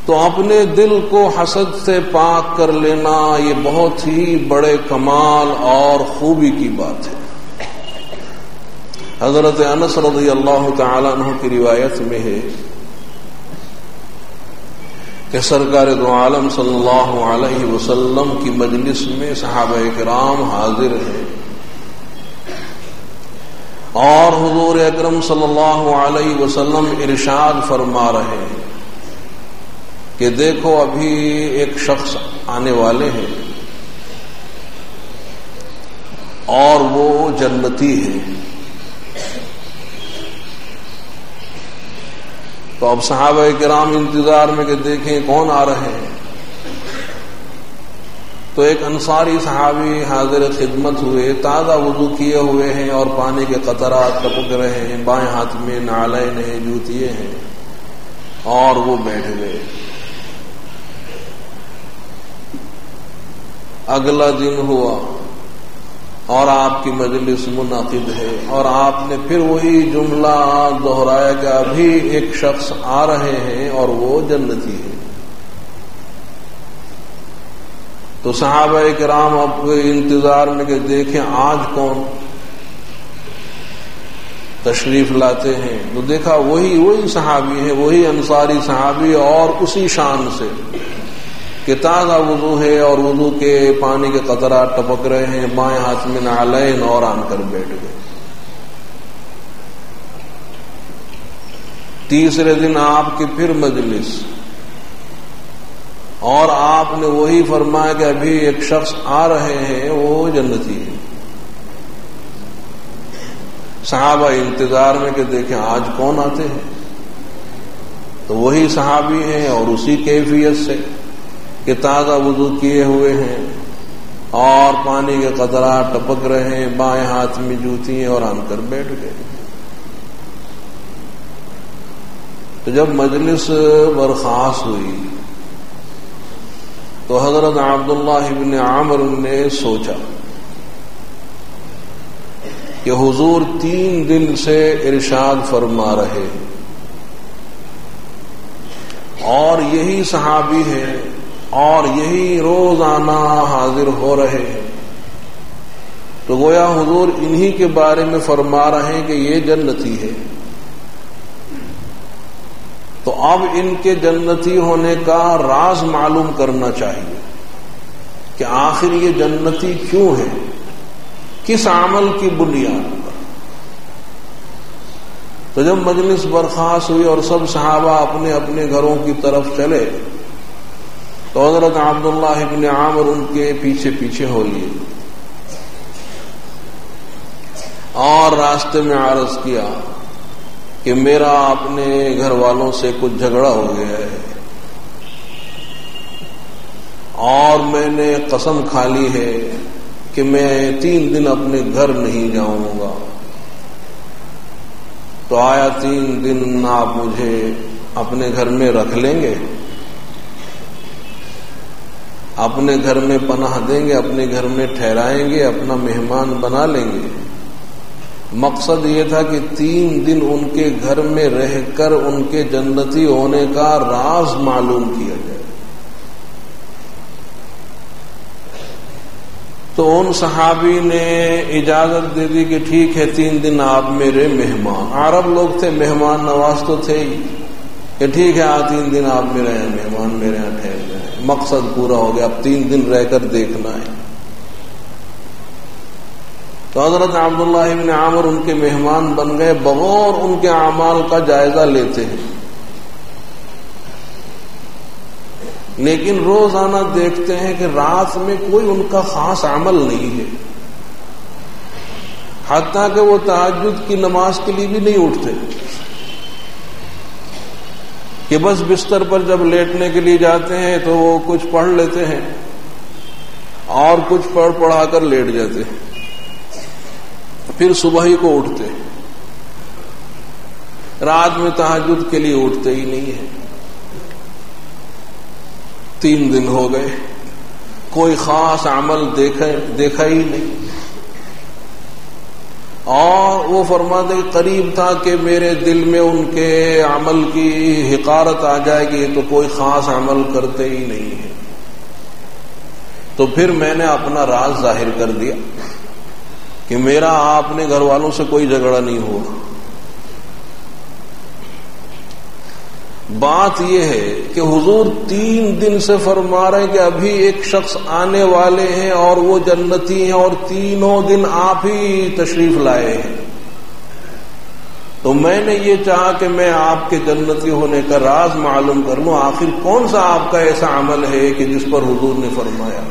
[SPEAKER 1] تو اپنے دل کو حسد سے پاک کر لینا یہ بہت ہی بڑے کمال اور خوبی کی بات ہے. حضرت انس رضی اللہ تعالی عنہ کی روایت میں ہے کہ سرکار دو عالم صلی اللہ علیہ وسلم کی مجلس میں صحابہ کرام حاضر ہیں اور حضور اکرم صلی اللہ علیہ وسلم ارشاد فرما رہے ہیں کہ دیکھو ابھی ایک شخص آنے والے ہیں اور وہ جنتی ہے. تو اب صحابہ کرام انتظار میں کہ دیکھیں کون آ رہے ہیں. تو ایک انصاری صحابی حاضر خدمت ہوئے، تازہ وضو کیے ہوئے ہیں اور پانی کے قطرات ٹپک رہے ہیں، بائیں ہاتھ میں نعلین ہیں، جوتیے ہیں، اور وہ بیٹھ گئے. اگلا دن ہوا اور آپ کی مجلس منعقد ہے اور آپ نے پھر وہی جملہ دہرایا کہ ابھی ایک شخص آ رہے ہیں اور وہ جنتی ہے. تو صحابہ کرام اب انتظار میں کہ دیکھیں آج کون تشریف لاتے ہیں. تو دیکھا وہی صحابی ہے، وہی انصاری صحابی، اور اسی شان سے کہ تازہ وضو ہے اور وضو کے پانی کے قطرات ٹپک رہے ہیں، بائیں ہاتھ میں نعلین، اور آن کر بیٹھ گئے. تیسرے دن آپ کی پھر مجلس اور آپ نے وہی فرمایا کہ ابھی ایک شخص آ رہے ہیں وہ جنتی ہے. صحابہ انتظار میں کہ دیکھیں آج کون آتے ہیں. تو وہی صحابی ہیں اور اسی کیفیت سے کہ تازہ وضو کیے ہوئے ہیں اور پانی کے قطرات ٹپک رہے ہیں، بائیں ہاتھ میں جوتی ہیں، اور آن کر بیٹھ گئے. تو جب مجلس برخاست ہوئی تو حضرت عبداللہ ابن عامر نے سوچا کہ حضور 3 دن سے ارشاد فرما رہے ہیں اور یہی صحابی ہے اور یہی روزانہ حاضر ہو رہے ہیں، تو گویا حضور انہی کے بارے میں فرما رہے ہیں کہ یہ جنتی ہے. تو اب ان کے جنتی ہونے کا راز معلوم کرنا چاہیے کہ آخر یہ جنتی کیوں ہے، کس عمل کی بنیاد پر. تو جب مجلس برخاست ہوئی اور سب صحابہ اپنے اپنے گھروں کی طرف چلے تو حضرت عبداللہ ابن عامر ان کے پیچھے پیچھے ہو لیے اور راستے میں عرض کیا کہ میرا اپنے گھر والوں سے کچھ جھگڑا ہو گیا ہے اور میں نے قسم کھا لی ہے کہ میں 3 دن اپنے گھر نہیں جاؤں گا. تو آیا 3 دن آپ مجھے اپنے گھر میں رکھ لیں گے، اپنے گھر میں پناہ دیں گے، اپنے گھر میں ٹھہرائیں گے، اپنا مہمان بنا لیں گے. مقصد یہ تھا کہ 3 دن ان کے گھر میں رہ کر ان کے جنتی ہونے کا راز معلوم کیا جائے. تو ان صحابی نے اجازت دے دی کہ ٹھیک ہے 3 دن آپ میرے مہمان. عرب لوگ تھے، مہمان نواز تو تھے ہی، کہ ٹھیک ہے 3 دن آپ میرے یہاں مہمان، میرے یہاں ٹھہر جائیں. مقصد پورا ہو گیا، اب 3 دن رہ کر دیکھنا ہے. تو حضرت عبداللہ ابن عامر ان کے مہمان بن گئے، بغور ان کے اعمال کا جائزہ لیتے ہیں، لیکن روزانہ دیکھتے ہیں کہ رات میں کوئی ان کا خاص عمل نہیں ہے. حتیٰ کہ وہ تہجد کی نماز کے لیے بھی نہیں اٹھتے کہ بس بستر پر جب لیٹنے کے لیے جاتے ہیں تو وہ کچھ پڑھ لیتے ہیں اور کچھ پڑھا کر لیٹ جاتے ہیں، پھر صبح ہی کو اٹھتے ہیں، رات میں تہجد کے لیے اٹھتے ہی نہیں ہیں۔ 3 دن ہو گئے، کوئی خاص عمل دیکھا ہی نہیں، اور وہ فرماتے قریب تھا کہ میرے دل میں ان کے عمل کی حقارت آ جائے گی تو کوئی خاص عمل کرتے ہی نہیں ہے۔ تو پھر میں نے اپنا راز ظاہر کر دیا کہ میرا اپنے گھر والوں سے کوئی جھگڑا نہیں ہوا۔ بات یہ ہے کہ حضور 3 دن سے فرما رہے ہیں کہ ابھی ایک شخص آنے والے ہیں اور وہ جنتی ہیں، اور 3 دن آپ ہی تشریف لائے ہیں۔ تو میں نے یہ چاہا کہ میں آپ کے جنتی ہونے کا راز معلوم کر لوں، آخر کون سا آپ کا ایسا عمل ہے کہ جس پر حضور نے فرمایا۔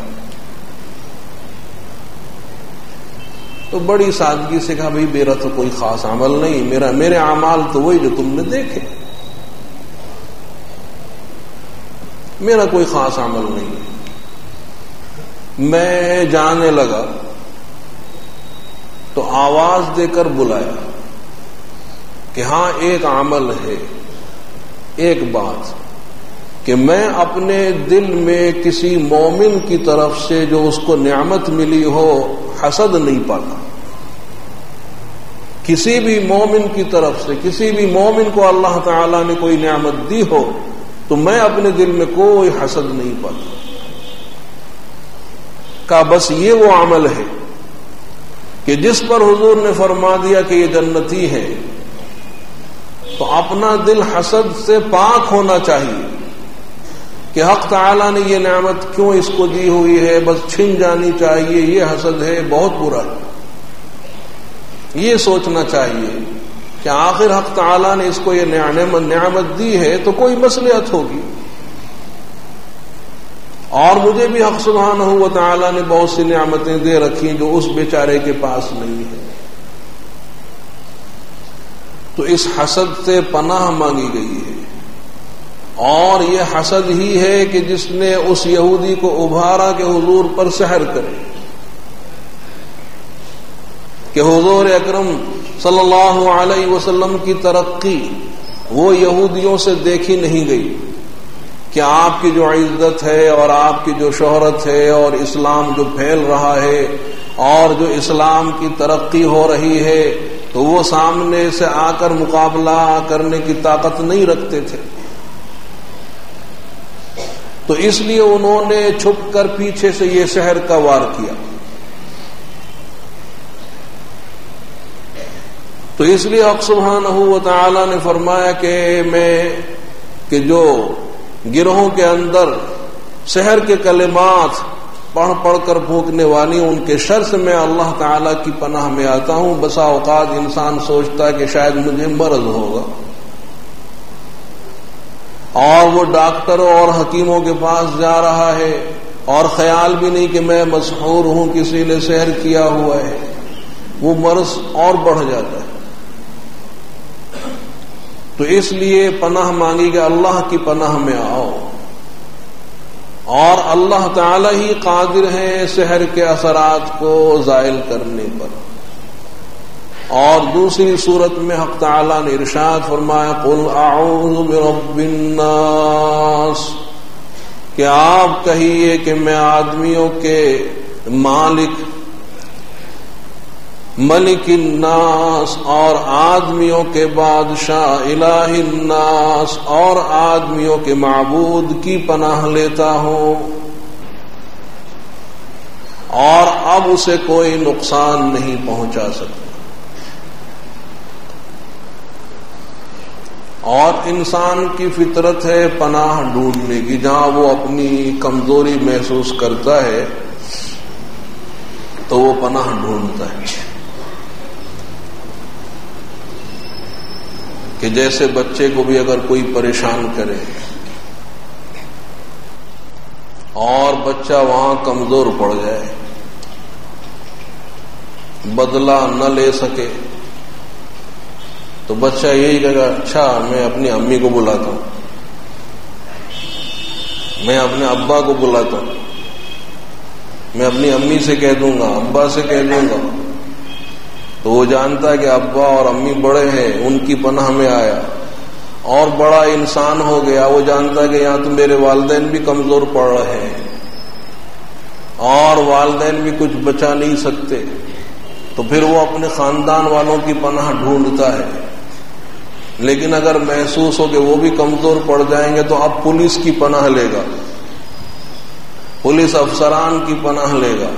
[SPEAKER 1] تو بڑی سادگی سے کہا بھئی میرا تو کوئی خاص عمل نہیں، میرے اعمال تو وہی جو تم نے دیکھے، میرا کوئی خاص عمل نہیں۔ میں جانے لگا تو آواز دے کر بلایا کہ ہاں ایک عمل ہے، ایک بات کہ میں اپنے دل میں کسی مومن کی طرف سے جو اس کو نعمت ملی ہو حسد نہیں پاتا۔ کسی بھی مومن کی طرف سے، کسی بھی مومن کو اللہ تعالیٰ نے کوئی نعمت دی ہو تو میں اپنے دل میں کوئی حسد نہیں پاتا۔ کہا بس یہ وہ عمل ہے کہ جس پر حضور نے فرما دیا کہ یہ جنتی ہے، تو اپنا دل حسد سے پاک ہونا چاہیے کہ حق تعالیٰ نے یہ نعمت کیوں اس کو دی ہوئی ہے، بس چھن جانی چاہیے، یہ حسد ہے، بہت برا ہے۔ یہ سوچنا چاہیے کہ آخر حق تعالیٰ نے اس کو یہ نعمت دی ہے تو کوئی مصلحت ہوگی، اور مجھے بھی حق سبحانہ و تعالیٰ نے بہت سی نعمتیں دے رکھی جو اس بیچارے کے پاس نہیں ہے۔ تو اس حسد سے پناہ مانگی گئی ہے، اور یہ حسد ہی ہے کہ جس نے اس یہودی کو ابھارا کہ حضور پر سحر کرے، کہ حضور اکرم صلی اللہ علیہ وسلم کی ترقی وہ یہودیوں سے دیکھی نہیں گئی کہ آپ کی جو عزت ہے اور آپ کی جو شہرت ہے اور اسلام جو پھیل رہا ہے اور جو اسلام کی ترقی ہو رہی ہے، تو وہ سامنے سے آ کر مقابلہ کرنے کی طاقت نہیں رکھتے تھے۔ تو اس لیے انہوں نے چھپ کر پیچھے سے یہ سحر کا وار کیا۔ تو اس لیے حق سبحانہ و تعالی نے فرمایا کہ جو گروہوں کے اندر سحر کے کلمات پڑھ کر پھونکنے والی ان کے شر سے میں اللہ تعالیٰ کی پناہ میں آتا ہوں۔ بسا اوقات انسان سوچتا ہے کہ شاید مجھے مرض ہوگا، اور وہ ڈاکٹروں اور حکیموں کے پاس جا رہا ہے اور خیال بھی نہیں کہ میں مسحور ہوں، کسی نے سحر کیا ہوا ہے، وہ مرض اور بڑھ جاتا ہے۔ تو اس لیے پناہ مانگی کہ اللہ کی پناہ میں آؤ، اور اللہ تعالی ہی قادر ہیں سحر کے اثرات کو زائل کرنے پر۔ اور دوسری صورت میں حق تعالی نے ارشاد فرمایا قل اعوذ برب الناس، کہ آپ کہیے کہ میں آدمیوں کے مالک ملک الناس اور آدمیوں کے بادشاہ الہ الناس اور آدمیوں کے معبود کی پناہ لیتا ہوں، اور اب اسے کوئی نقصان نہیں پہنچا سکتا۔ اور انسان کی فطرت ہے پناہ ڈھونڈنے کی، جہاں وہ اپنی کمزوری محسوس کرتا ہے تو وہ پناہ ڈھونڈتا ہے۔ کہ جیسے بچے کو بھی اگر کوئی پریشان کرے اور بچہ وہاں کمزور پڑ جائے بدلہ نہ لے سکے تو بچہ یہی کہے گا اچھا میں اپنی امی کو بلاتا ہوں، میں اپنے ابا کو بلاتا ہوں، میں اپنی امی سے کہہ دوں گا، ابا سے کہہ دوں گا. تو وہ جانتا ہے کہ ابا اور امی بڑے ہیں، ان کی پناہ میں آیا اور بڑا انسان ہو گیا. وہ جانتا ہے کہ یہاں تو میرے والدین بھی کمزور پڑ رہے ہیں اور والدین بھی کچھ بچا نہیں سکتے، تو پھر وہ اپنے خاندان والوں کی پناہ ڈھونڈتا ہے. لیکن اگر محسوس ہو کہ وہ بھی کمزور پڑ جائیں گے تو اب پولیس کی پناہ لے گا، پولیس افسران کی پناہ لے گا.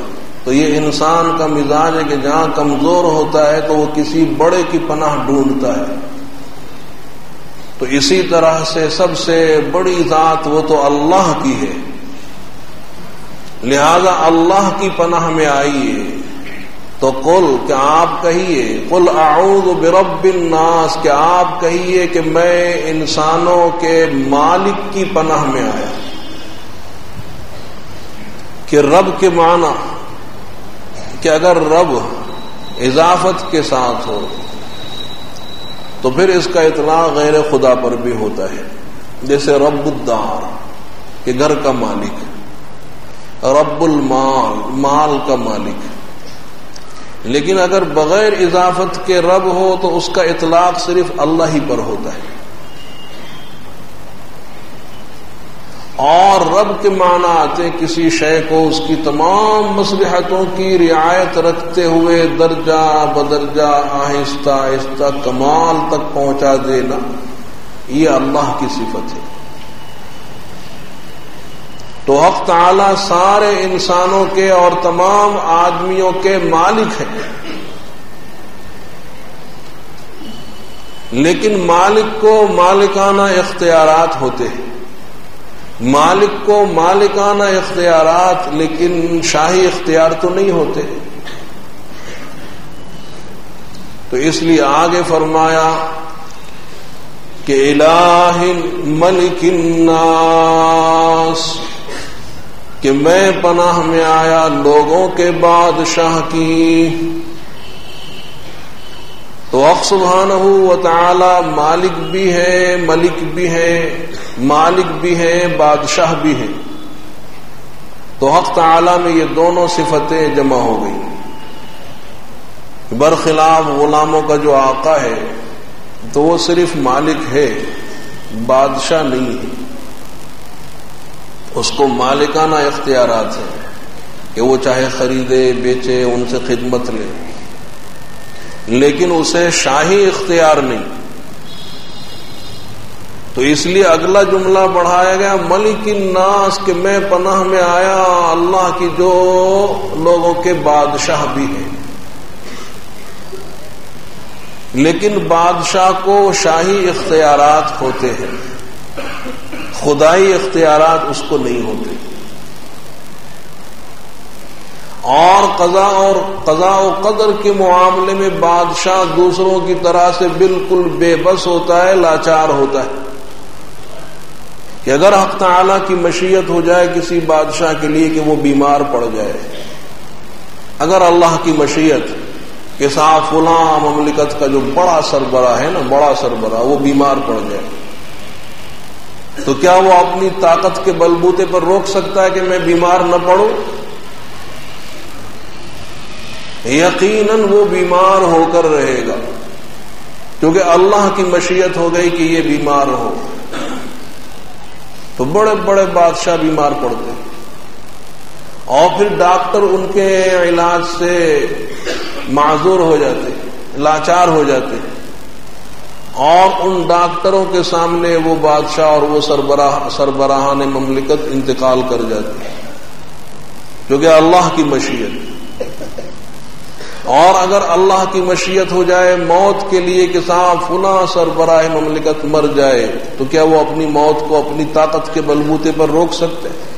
[SPEAKER 1] تو یہ انسان کا مزاج ہے کہ جہاں کمزور ہوتا ہے تو وہ کسی بڑے کی پناہ ڈھونڈتا ہے. تو اسی طرح سے سب سے بڑی ذات وہ تو اللہ کی ہے، لہذا اللہ کی پناہ میں آئیے. تو قل کہ آپ کہیے، قل اعوذ برب الناس کہ آپ کہیے کہ میں انسانوں کے مالک کی پناہ میں آیا. کہ رب کے معنی کہ اگر رب اضافت کے ساتھ ہو تو پھر اس کا اطلاق غیر خدا پر بھی ہوتا ہے. جیسے رب الدار کہ گھر کا مالک، رب المال مال کا مالک. لیکن اگر بغیر اضافت کے رب ہو تو اس کا اطلاق صرف اللہ ہی پر ہوتا ہے. اور رب کے معنی آتے کسی شے کو اس کی تمام مصلحتوں کی رعایت رکھتے ہوئے درجہ بدرجہ آہستہ آہستہ کمال تک پہنچا دینا، یہ اللہ کی صفت ہے. تو حق تعالی سارے انسانوں کے اور تمام آدمیوں کے مالک ہیں، لیکن مالک کو مالکانہ اختیارات ہوتے ہیں. مالک کو مالکانہ اختیارات لیکن شاہی اختیار تو نہیں ہوتے. تو اس لیے آگے فرمایا کہ الہ ملک الناس کہ میں پناہ میں آیا لوگوں کے بادشاہ کی. تو حق سبحانہ و تعالی مالک بھی ہے، ملک بھی ہے، مالک بھی ہے، بادشاہ بھی ہے. تو حق تعالی میں یہ دونوں صفتیں جمع ہو گئی. برخلاف غلاموں کا جو آقا ہے تو وہ صرف مالک ہے، بادشاہ نہیں ہے. اس کو مالکانہ اختیارات ہیں کہ وہ چاہے خریدے بیچے، ان سے خدمت لے، لیکن اسے شاہی اختیار نہیں. تو اس لیے اگلا جملہ بڑھایا گیا ملک الناس کہ میں پناہ میں آیا اللہ کی جو لوگوں کے بادشاہ بھی ہیں. لیکن بادشاہ کو شاہی اختیارات ہوتے ہیں، خدائی اختیارات اس کو نہیں ہوتے. اور قضاء و قدر کے معاملے میں بادشاہ دوسروں کی طرح سے بالکل بے بس ہوتا ہے، لاچار ہوتا ہے. کہ اگر حق تعالیٰ کی مشیت ہو جائے کسی بادشاہ کے لیے کہ وہ بیمار پڑ جائے، اگر اللہ کی مشیت کہ صاحب فلاں مملکت کا جو بڑا سربراہ ہے نا، بڑا سربراہ وہ بیمار پڑ جائے، تو کیا وہ اپنی طاقت کے بلبوتے پر روک سکتا ہے کہ میں بیمار نہ پڑوں؟ یقیناً وہ بیمار ہو کر رہے گا، کیونکہ اللہ کی مشیت ہو گئی کہ یہ بیمار ہو. تو بڑے بڑے بادشاہ بیمار پڑتے ہیں اور پھر ڈاکٹر ان کے علاج سے معذور ہو جاتے ہیں، لاچار ہو جاتے ہیں، اور ان ڈاکٹروں کے سامنے وہ بادشاہ اور وہ سربراہان مملکت انتقال کر جاتے ہیں، کیونکہ اللہ کی مشیت. اور اگر اللہ کی مشیت ہو جائے موت کے لیے کہ صاحب فلاں سربراہ مملکت مر جائے، تو کیا وہ اپنی موت کو اپنی طاقت کے بلبوتے پر روک سکتے ہیں؟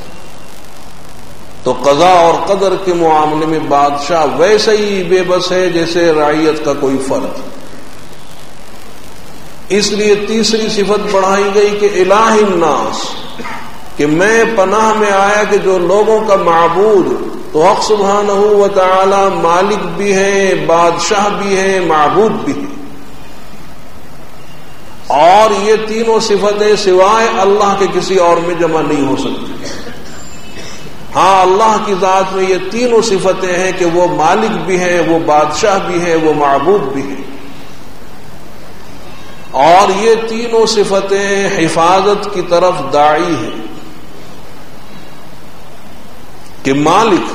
[SPEAKER 1] تو قضاء اور قدر کے معاملے میں بادشاہ ویسے ہی بے بس ہے جیسے رعیت کا کوئی فرد. اس لیے تیسری صفت بڑھائی گئی کہ الہ الناس کہ میں پناہ میں آیا کہ جو لوگوں کا معبود تو حق سبحانہ و تعالی مالک بھی ہیں، بادشاہ بھی ہیں، معبود بھی ہیں، اور یہ تینوں صفتیں سوائے اللہ کے کسی اور میں جمع نہیں ہو سکتی۔ ہاں، اللہ کی ذات میں یہ تینوں صفتیں ہیں کہ وہ مالک بھی ہیں، وہ بادشاہ بھی ہیں، وہ معبود بھی ہیں، اور یہ تینوں صفتیں حفاظت کی طرف داعی ہیں کہ مالک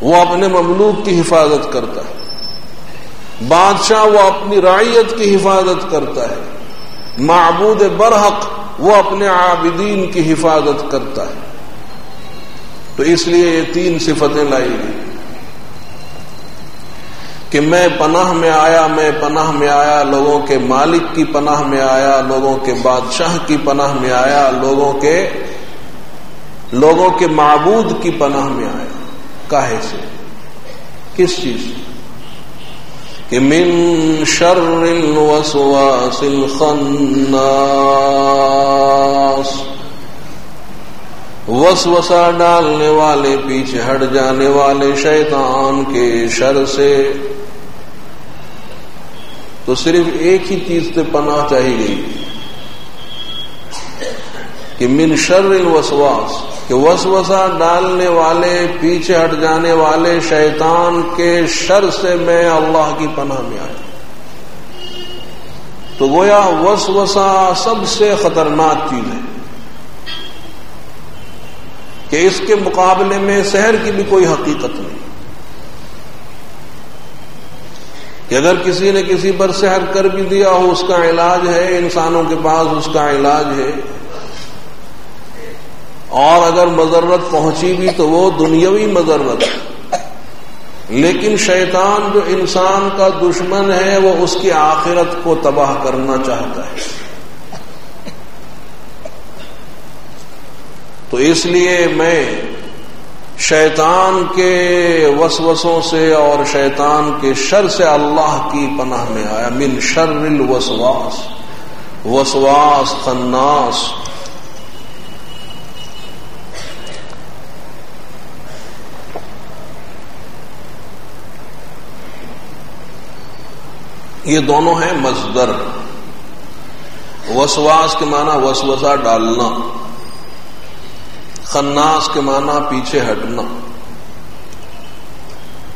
[SPEAKER 1] وہ اپنے مملوک کی حفاظت کرتا ہے، بادشاہ وہ اپنی رعیت کی حفاظت کرتا ہے، معبود برحق وہ اپنے عابدین کی حفاظت کرتا ہے۔ تو اس لیے یہ تین صفتیں لائی گئی کہ میں پناہ میں آیا، میں پناہ میں آیا، لوگوں کے مالک کی پناہ میں آیا، لوگوں کے بادشاہ کی پناہ میں آیا، لوگوں کے معبود کی پناہ میں آیا۔ کاہے سے؟ کس چیز سے؟ کہ من شر الوسواس الخناس، وسوسہ ڈالنے والے، پیچھے ہٹ جانے والے شیطان کے شر سے۔ تو صرف ایک ہی چیز سے پناہ چاہی گئی کہ من شر الوسواس، کہ وسوسہ ڈالنے والے، پیچھے ہٹ جانے والے شیطان کے شر سے میں اللہ کی پناہ میں آیا۔ تو گویا وسوسہ سب سے خطرناک چیز ہے کہ اس کے مقابلے میں سحر کی بھی کوئی حقیقت نہیں، کہ اگر کسی نے کسی پر سحر کر بھی دیا ہو، اس کا علاج ہے، انسانوں کے پاس اس کا علاج ہے، اور اگر مضرت پہنچی بھی تو وہ دنیاوی مضرت ہے، لیکن شیطان جو انسان کا دشمن ہے وہ اس کی آخرت کو تباہ کرنا چاہتا ہے۔ تو اس لیے میں شیطان کے وسوسوں سے اور شیطان کے شر سے اللہ کی پناہ میں آیا۔ من شر الوسواس، وسواس خناس۔ یہ دونوں ہیں مصدر۔ وسواس کے معنی وسوسہ ڈالنا، خناس کے معنی پیچھے ہٹنا،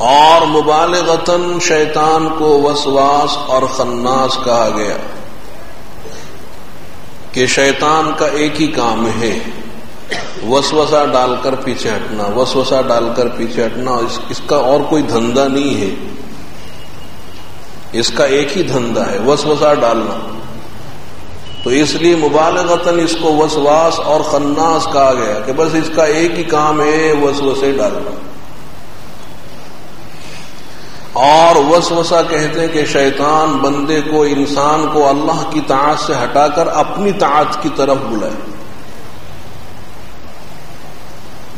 [SPEAKER 1] اور مبالغتاً شیطان کو وسواس اور خناس کہا گیا کہ شیطان کا ایک ہی کام ہے، وسوسہ ڈال کر پیچھے ہٹنا، وسوسہ ڈال کر پیچھے ہٹنا، اس کا اور کوئی دھندا نہیں ہے، اس کا ایک ہی دھندا ہے، وسوسہ ڈالنا۔ تو اس لیے مبالغتاً اس کو وسواس اور خناس کہا گیا کہ بس اس کا ایک ہی کام ہے، وسوسے ڈالنا۔ اور وسوسہ کہتے ہیں کہ شیطان بندے کو، انسان کو اللہ کی طاعت سے ہٹا کر اپنی طاعت کی طرف بلائے،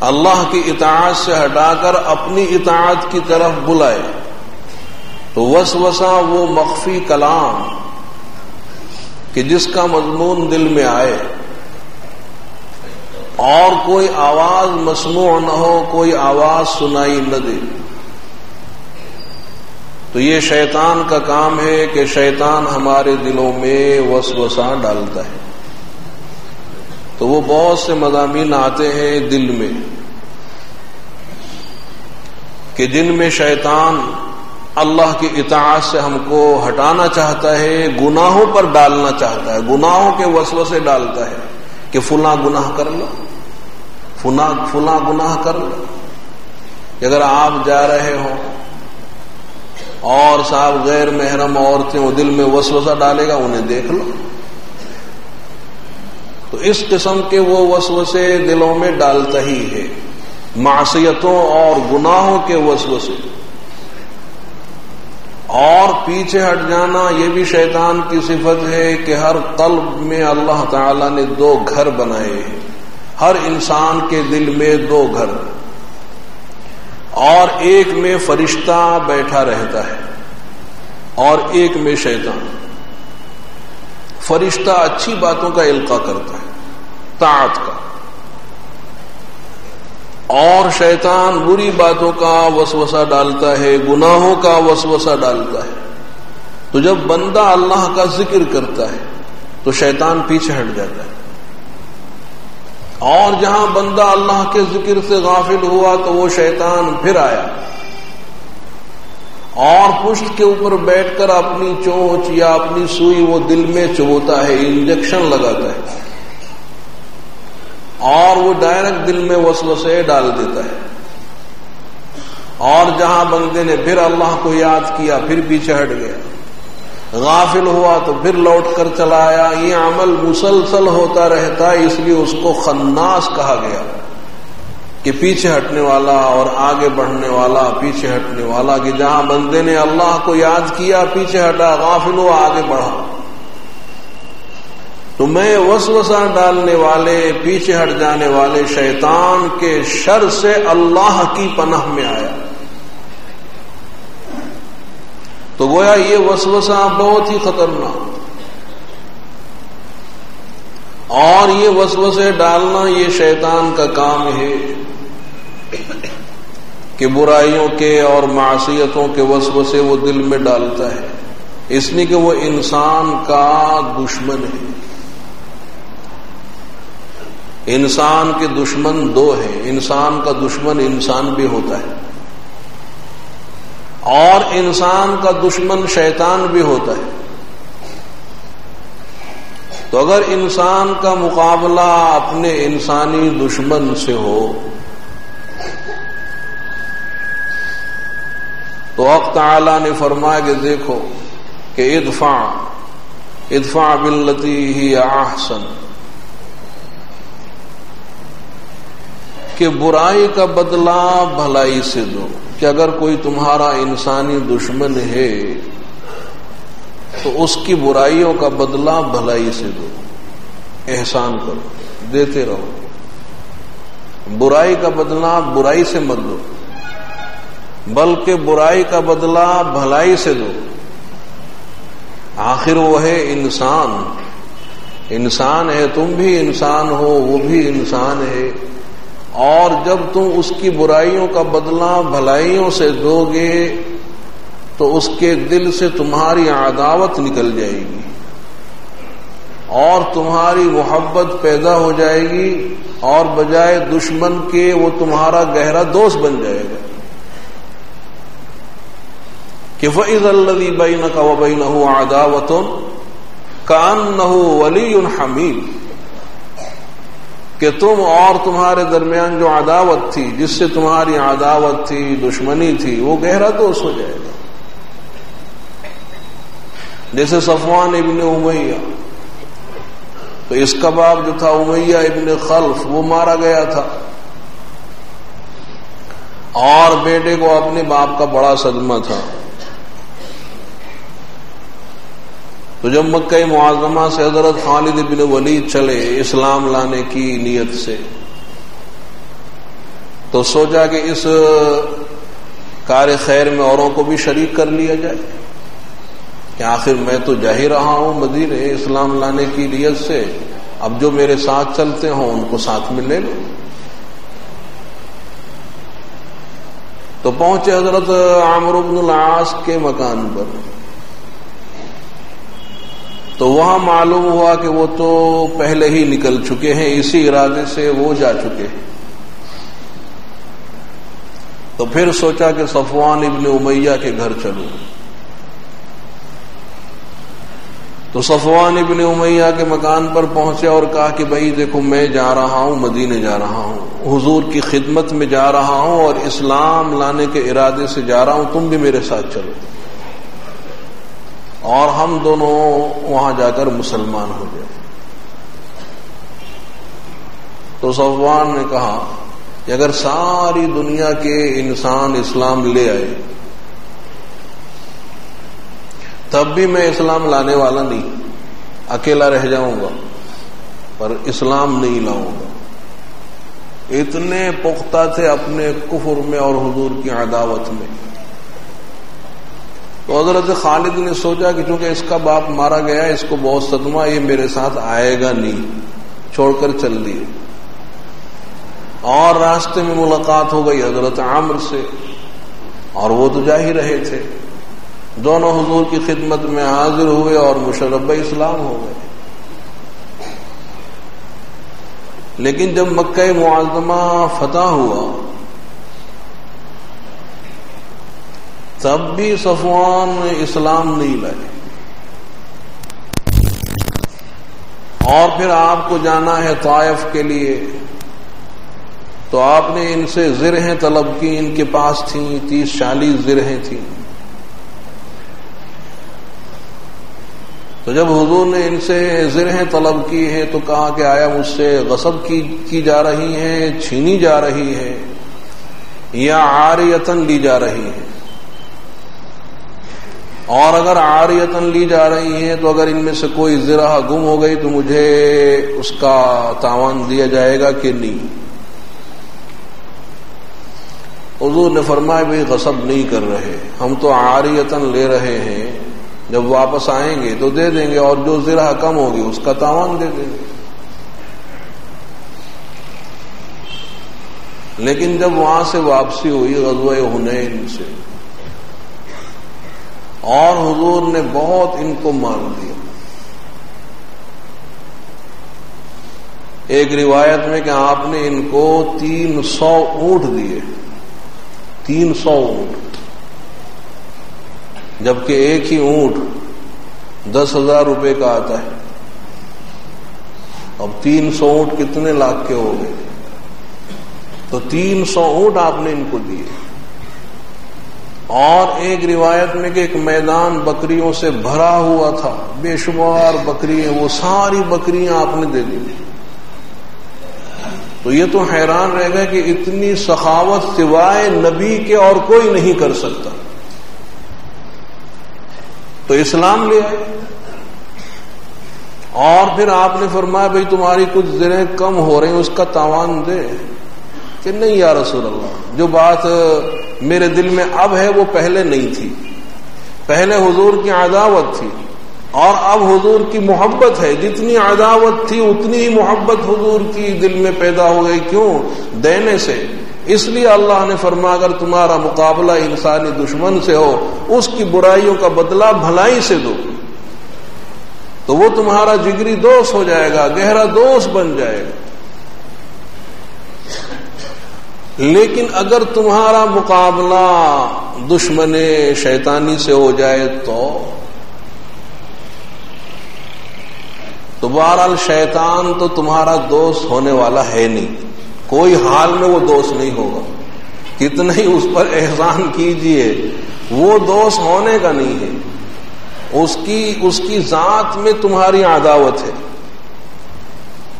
[SPEAKER 1] اللہ کی اطاعت سے ہٹا کر اپنی اطاعت کی طرف بلائے۔ تو وسوسہ وہ مخفی کلام کہ جس کا مضمون دل میں آئے اور کوئی آواز مسموع نہ ہو، کوئی آواز سنائی نہ دے، تو یہ شیطان کا کام ہے کہ شیطان ہمارے دلوں میں وسوسہ ڈالتا ہے۔ تو وہ بہت سے مضامین آتے ہیں دل میں کہ جن میں شیطان اللہ کی اطاعت سے ہم کو ہٹانا چاہتا ہے، گناہوں پر ڈالنا چاہتا ہے، گناہوں کے وسوسے ڈالتا ہے کہ فلاں گناہ کر لو، فلاں گناہ کر لو۔ اگر آپ جا رہے ہو اور صاحب غیر محرم عورتیں وہ دل میں وسوسہ ڈالے گا، انہیں دیکھ لو۔ تو اس قسم کے وہ وسوسے دلوں میں ڈالتا ہی ہے، معصیتوں اور گناہوں کے وسوسے۔ اور پیچھے ہٹ جانا یہ بھی شیطان کی صفت ہے کہ ہر قلب میں اللہ تعالی نے دو گھر بنائے ہیں، ہر انسان کے دل میں دو گھر، اور ایک میں فرشتہ بیٹھا رہتا ہے اور ایک میں شیطان۔ فرشتہ اچھی باتوں کا القاء کرتا ہے، طاعت کا، اور شیطان بری باتوں کا وسوسہ ڈالتا ہے، گناہوں کا وسوسہ ڈالتا ہے۔ تو جب بندہ اللہ کا ذکر کرتا ہے تو شیطان پیچھے ہٹ جاتا ہے، اور جہاں بندہ اللہ کے ذکر سے غافل ہوا تو وہ شیطان پھر آیا اور پشت کے اوپر بیٹھ کر اپنی چونچ یا اپنی سوئی وہ دل میں چبوتا ہے، انجیکشن لگاتا ہے، اور وہ ڈائریکٹ دل میں وسوسے ڈال دیتا ہے۔ اور جہاں بندے نے پھر اللہ کو یاد کیا پھر پیچھے ہٹ گیا، غافل ہوا تو پھر لوٹ کر چلا آیا۔ یہ عمل مسلسل ہوتا رہتا ہے، اس لیے اس کو خناس کہا گیا کہ پیچھے ہٹنے والا اور آگے بڑھنے والا، پیچھے ہٹنے والا، کہ جہاں بندے نے اللہ کو یاد کیا پیچھے ہٹا، غافل ہوا آگے بڑھا۔ تو میں وسوسہ ڈالنے والے، پیچھے ہٹ جانے والے شیطان کے شر سے اللہ کی پناہ میں آیا۔ تو گویا یہ وسوسہ بہت ہی خطرناک، اور یہ وسوسے ڈالنا یہ شیطان کا کام ہے کہ برائیوں کے اور معصیتوں کے وسوسے وہ دل میں ڈالتا ہے، اس لیے کہ وہ انسان کا دشمن ہے۔ انسان کے دشمن دو ہیں، انسان کا دشمن انسان بھی ہوتا ہے، اور انسان کا دشمن شیطان بھی ہوتا ہے۔ تو اگر انسان کا مقابلہ اپنے انسانی دشمن سے ہو تو حق تعالی نے فرمایا کہ دیکھو کہ ادفع باللتی ہی احسن، کہ برائی کا بدلہ بھلائی سے دو، کہ اگر کوئی تمہارا انسانی دشمن ہے تو اس کی برائیوں کا بدلہ بھلائی سے دو، احسان کرو، دیتے رہو۔ برائی کا بدلہ برائی سے مت دو، بلکہ برائی کا بدلہ بھلائی سے دو۔ آخر وہ ہے انسان، انسان ہے، تم بھی انسان ہو، وہ بھی انسان ہے، اور جب تم اس کی برائیوں کا بدلہ بھلائیوں سے دو گے تو اس کے دل سے تمہاری عداوت نکل جائے گی اور تمہاری محبت پیدا ہو جائے گی، اور بجائے دشمن کے وہ تمہارا گہرا دوست بن جائے گا۔ کہ فَإِذَا الَّذِي بَيْنَكَ وَبَيْنَهُ عَدَاوَةٌ كَأَنَّهُ وَلِيٌّ حَمِيمٌ، کہ تم اور تمہارے درمیان جو عداوت تھی، جس سے تمہاری عداوت تھی، دشمنی تھی، وہ گہرا دوست ہو جائے گا۔ جیسے صفوان ابن امیہ، تو اس کا باپ جو تھا امیہ ابن خلف، وہ مارا گیا تھا، اور بیٹے کو اپنے باپ کا بڑا صدمہ تھا۔ تو جب مکہ معظمہ سے حضرت خالد بن ولید چلے اسلام لانے کی نیت سے، تو سوچا کہ اس کار خیر میں اوروں کو بھی شریک کر لیا جائے، کہ آخر میں تو جا ہی رہا ہوں مدینے اسلام لانے کی نیت سے، اب جو میرے ساتھ چلتے ہوں ان کو ساتھ میں لے لو۔ تو پہنچے حضرت عمرو بن العاص کے مکان پر، تو وہاں معلوم ہوا کہ وہ تو پہلے ہی نکل چکے ہیں، اسی ارادے سے وہ جا چکے ہیں۔ تو پھر سوچا کہ صفوان ابن امیہ کے گھر چلوں۔ تو صفوان ابن امیہ کے مکان پر پہنچے اور کہا کہ بھائی دیکھو، میں جا رہا ہوں، مدینے جا رہا ہوں، حضور کی خدمت میں جا رہا ہوں، اور اسلام لانے کے ارادے سے جا رہا ہوں، تم بھی میرے ساتھ چلو، اور ہم دونوں وہاں جا کر مسلمان ہو جائیں۔ تو صفوان نے کہا کہ اگر ساری دنیا کے انسان اسلام لے آئے تب بھی میں اسلام لانے والا نہیں، اکیلا رہ جاؤں گا، پر اسلام نہیں لاؤں گا۔ اتنے پختہ تھے اپنے کفر میں اور حضور کی عداوت میں۔ تو حضرت خالد نے سوچا کہ چونکہ اس کا باپ مارا گیا، اس کو بہت صدمہ، یہ میرے ساتھ آئے گا نہیں، چھوڑ کر چل دیے۔ اور راستے میں ملاقات ہو گئی حضرت عمرو سے، اور وہ تو جا ہی رہے تھے، دونوں حضور کی خدمت میں حاضر ہوئے اور مشرب اسلام ہو گئے۔ لیکن جب مکہ معظمہ فتح ہوا تب بھی صفوان اسلام نہیں لائے، اور پھر آپ کو جانا ہے طائف کے لیے، تو آپ نے ان سے زرہیں طلب کی، ان کے پاس تھیں 30-40 زرہیں تھیں۔ تو جب حضور نے ان سے زرہیں طلب کی ہیں تو کہا کہ آیا مجھ سے غصب کی جا رہی ہیں، چھینی جا رہی ہے، یا عاریتن لی جا رہی ہیں؟ اور اگر عاریتن لی جا رہی ہیں تو اگر ان میں سے کوئی زرہ گم ہو گئی تو مجھے اس کا تاوان دیا جائے گا کہ نہیں؟ حضور نے فرمایا بھئی غصب نہیں کر رہے، ہم تو عاریتن لے رہے ہیں، جب واپس آئیں گے تو دے دیں گے، اور جو زرہ کم ہوگی اس کا تاوان دے دیں گے۔ لیکن جب وہاں سے واپسی ہوئی غزوہ حنین سے، اور حضور نے بہت ان کو مار دیا۔ ایک روایت میں کہ آپ نے ان کو 300 اونٹ دیے، 300 اونٹ، جبکہ ایک ہی اونٹ 10,000 روپے کا آتا ہے۔ اب 300 اونٹ کتنے لاکھ کے ہو گئے؟ تو 300 اونٹ آپ نے ان کو دیے۔ اور ایک روایت میں کہ ایک میدان بکریوں سے بھرا ہوا تھا، بے شمار بکریاں، وہ ساری بکریاں آپ نے دے دی۔ تو یہ تو حیران رہ گئے کہ اتنی سخاوت سوائے نبی کے اور کوئی نہیں کر سکتا۔ تو اسلام لے آئے، اور پھر آپ نے فرمایا بھئی تمہاری کچھ زریں کم ہو رہی ہیں، اس کا تاوان دے۔ کہ نہیں یا رسول اللہ، جو بات میرے دل میں اب ہے وہ پہلے نہیں تھی، پہلے حضور کی عداوت تھی، اور اب حضور کی محبت ہے، جتنی عداوت تھی اتنی ہی محبت حضور کی دل میں پیدا ہو گئی۔ کیوں؟ دینے سے۔ اس لیے اللہ نے فرمایا اگر تمہارا مقابلہ انسانی دشمن سے ہو، اس کی برائیوں کا بدلہ بھلائی سے دو، تو وہ تمہارا جگری دوست ہو جائے گا، گہرا دوست بن جائے گا۔ لیکن اگر تمہارا مقابلہ دشمن شیطانی سے ہو جائے تو بہرحال شیطان تو تمہارا دوست ہونے والا ہے نہیں، کوئی حال میں وہ دوست نہیں ہوگا، کتنا ہی اس پر احسان کیجئے وہ دوست ہونے کا نہیں ہے۔ اس کی ذات میں تمہاری عداوت ہے،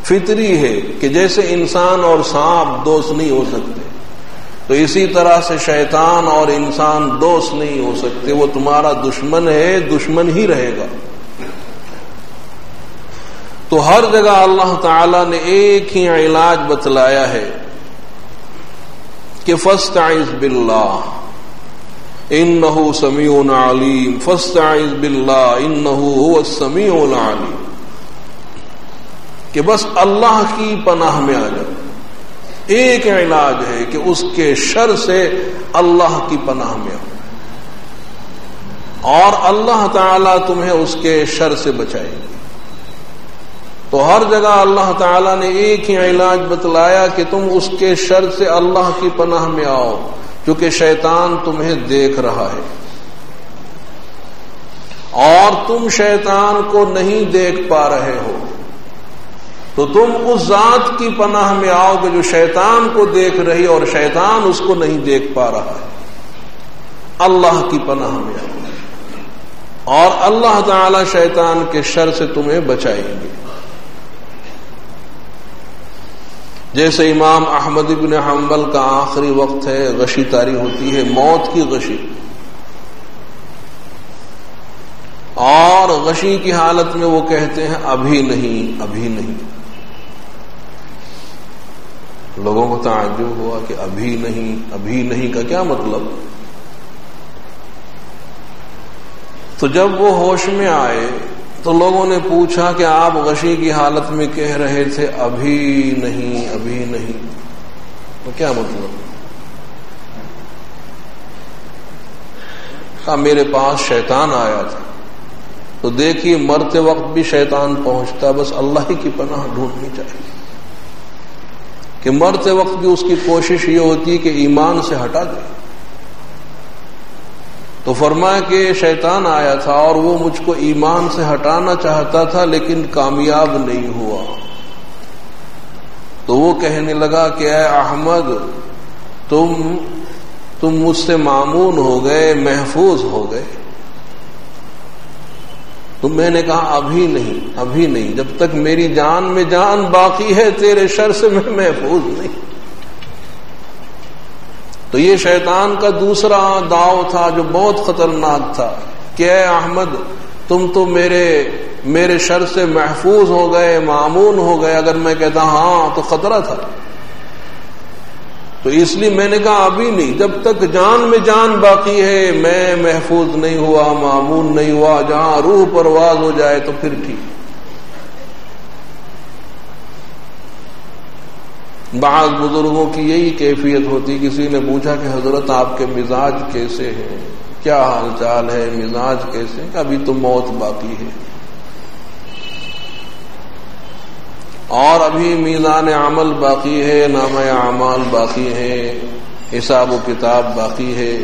[SPEAKER 1] فطری ہے کہ جیسے انسان اور سانپ دوست نہیں ہو سکتے، تو اسی طرح سے شیطان اور انسان دوست نہیں ہو سکتے، وہ تمہارا دشمن ہے، دشمن ہی رہے گا۔ تو ہر جگہ اللہ تعالی نے ایک ہی علاج بتلایا ہے کہ فاستعذ باللہ انہ سمیع علیم، فاستعذ باللہ انہ هو السمیع العلیم، کہ بس اللہ کی پناہ میں آ جاؤ۔ ایک علاج ہے کہ اس کے شر سے اللہ کی پناہ میں آؤ، اور اللہ تعالیٰ تمہیں اس کے شر سے بچائے گی۔ تو ہر جگہ اللہ تعالیٰ نے ایک ہی علاج بتلایا کہ تم اس کے شر سے اللہ کی پناہ میں آؤ، کیونکہ شیطان تمہیں دیکھ رہا ہے، اور تم شیطان کو نہیں دیکھ پا رہے ہو، تو تم اس ذات کی پناہ میں آؤ کہ جو شیطان کو دیکھ رہی اور شیطان اس کو نہیں دیکھ پا رہا ہے۔ اللہ کی پناہ میں آؤ، اور اللہ تعالی شیطان کے شر سے تمہیں بچائیں گے۔ جیسے امام احمد بن حنبل کا آخری وقت ہے، غشی طاری ہوتی ہے، موت کی غشی، اور غشی کی حالت میں وہ کہتے ہیں ابھی نہیں، ابھی نہیں۔ لوگوں کو تعجب ہوا کہ ابھی نہیں، ابھی نہیں کا کیا مطلب؟ تو جب وہ ہوش میں آئے تو لوگوں نے پوچھا کہ آپ غشی کی حالت میں کہہ رہے تھے ابھی نہیں، ابھی نہیں۔ تو کیا مطلب؟ کہا میرے پاس شیطان آیا تھا تو دیکھیے مرتے وقت بھی شیطان پہنچتا، بس اللہ ہی کی پناہ ڈھونڈنی چاہیے کہ مرتے وقت بھی اس کی کوشش یہ ہوتی کہ ایمان سے ہٹا دے۔ تو فرمایا کہ شیطان آیا تھا اور وہ مجھ کو ایمان سے ہٹانا چاہتا تھا لیکن کامیاب نہیں ہوا۔ تو وہ کہنے لگا کہ اے احمد تم مجھ سے مامون ہو گئے، محفوظ ہو گئے۔ تو میں نے کہا ابھی نہیں، جب تک میری جان میں جان باقی ہے تیرے شر سے میں محفوظ نہیں۔ تو یہ شیطان کا دوسرا داؤ تھا جو بہت خطرناک تھا کہ اے احمد تم تو میرے شر سے محفوظ ہو گئے، مامون ہو گئے۔ اگر میں کہتا ہاں تو خطرہ تھا، تو اس لیے میں نے کہا ابھی نہیں، جب تک جان میں جان باقی ہے میں محفوظ نہیں ہوا، مامون نہیں ہوا، جہاں روح پرواز ہو جائے تو پھر ٹھیک۔ بعض بزرگوں کی یہی کیفیت ہوتی، کسی نے پوچھا کہ حضرت آپ کے مزاج کیسے ہیں، کیا حال چال ہے، مزاج کیسے؟ ابھی تو موت باقی ہے اور ابھی میزان عمل باقی ہے، نامہ اعمال باقی ہے، حساب و کتاب باقی ہے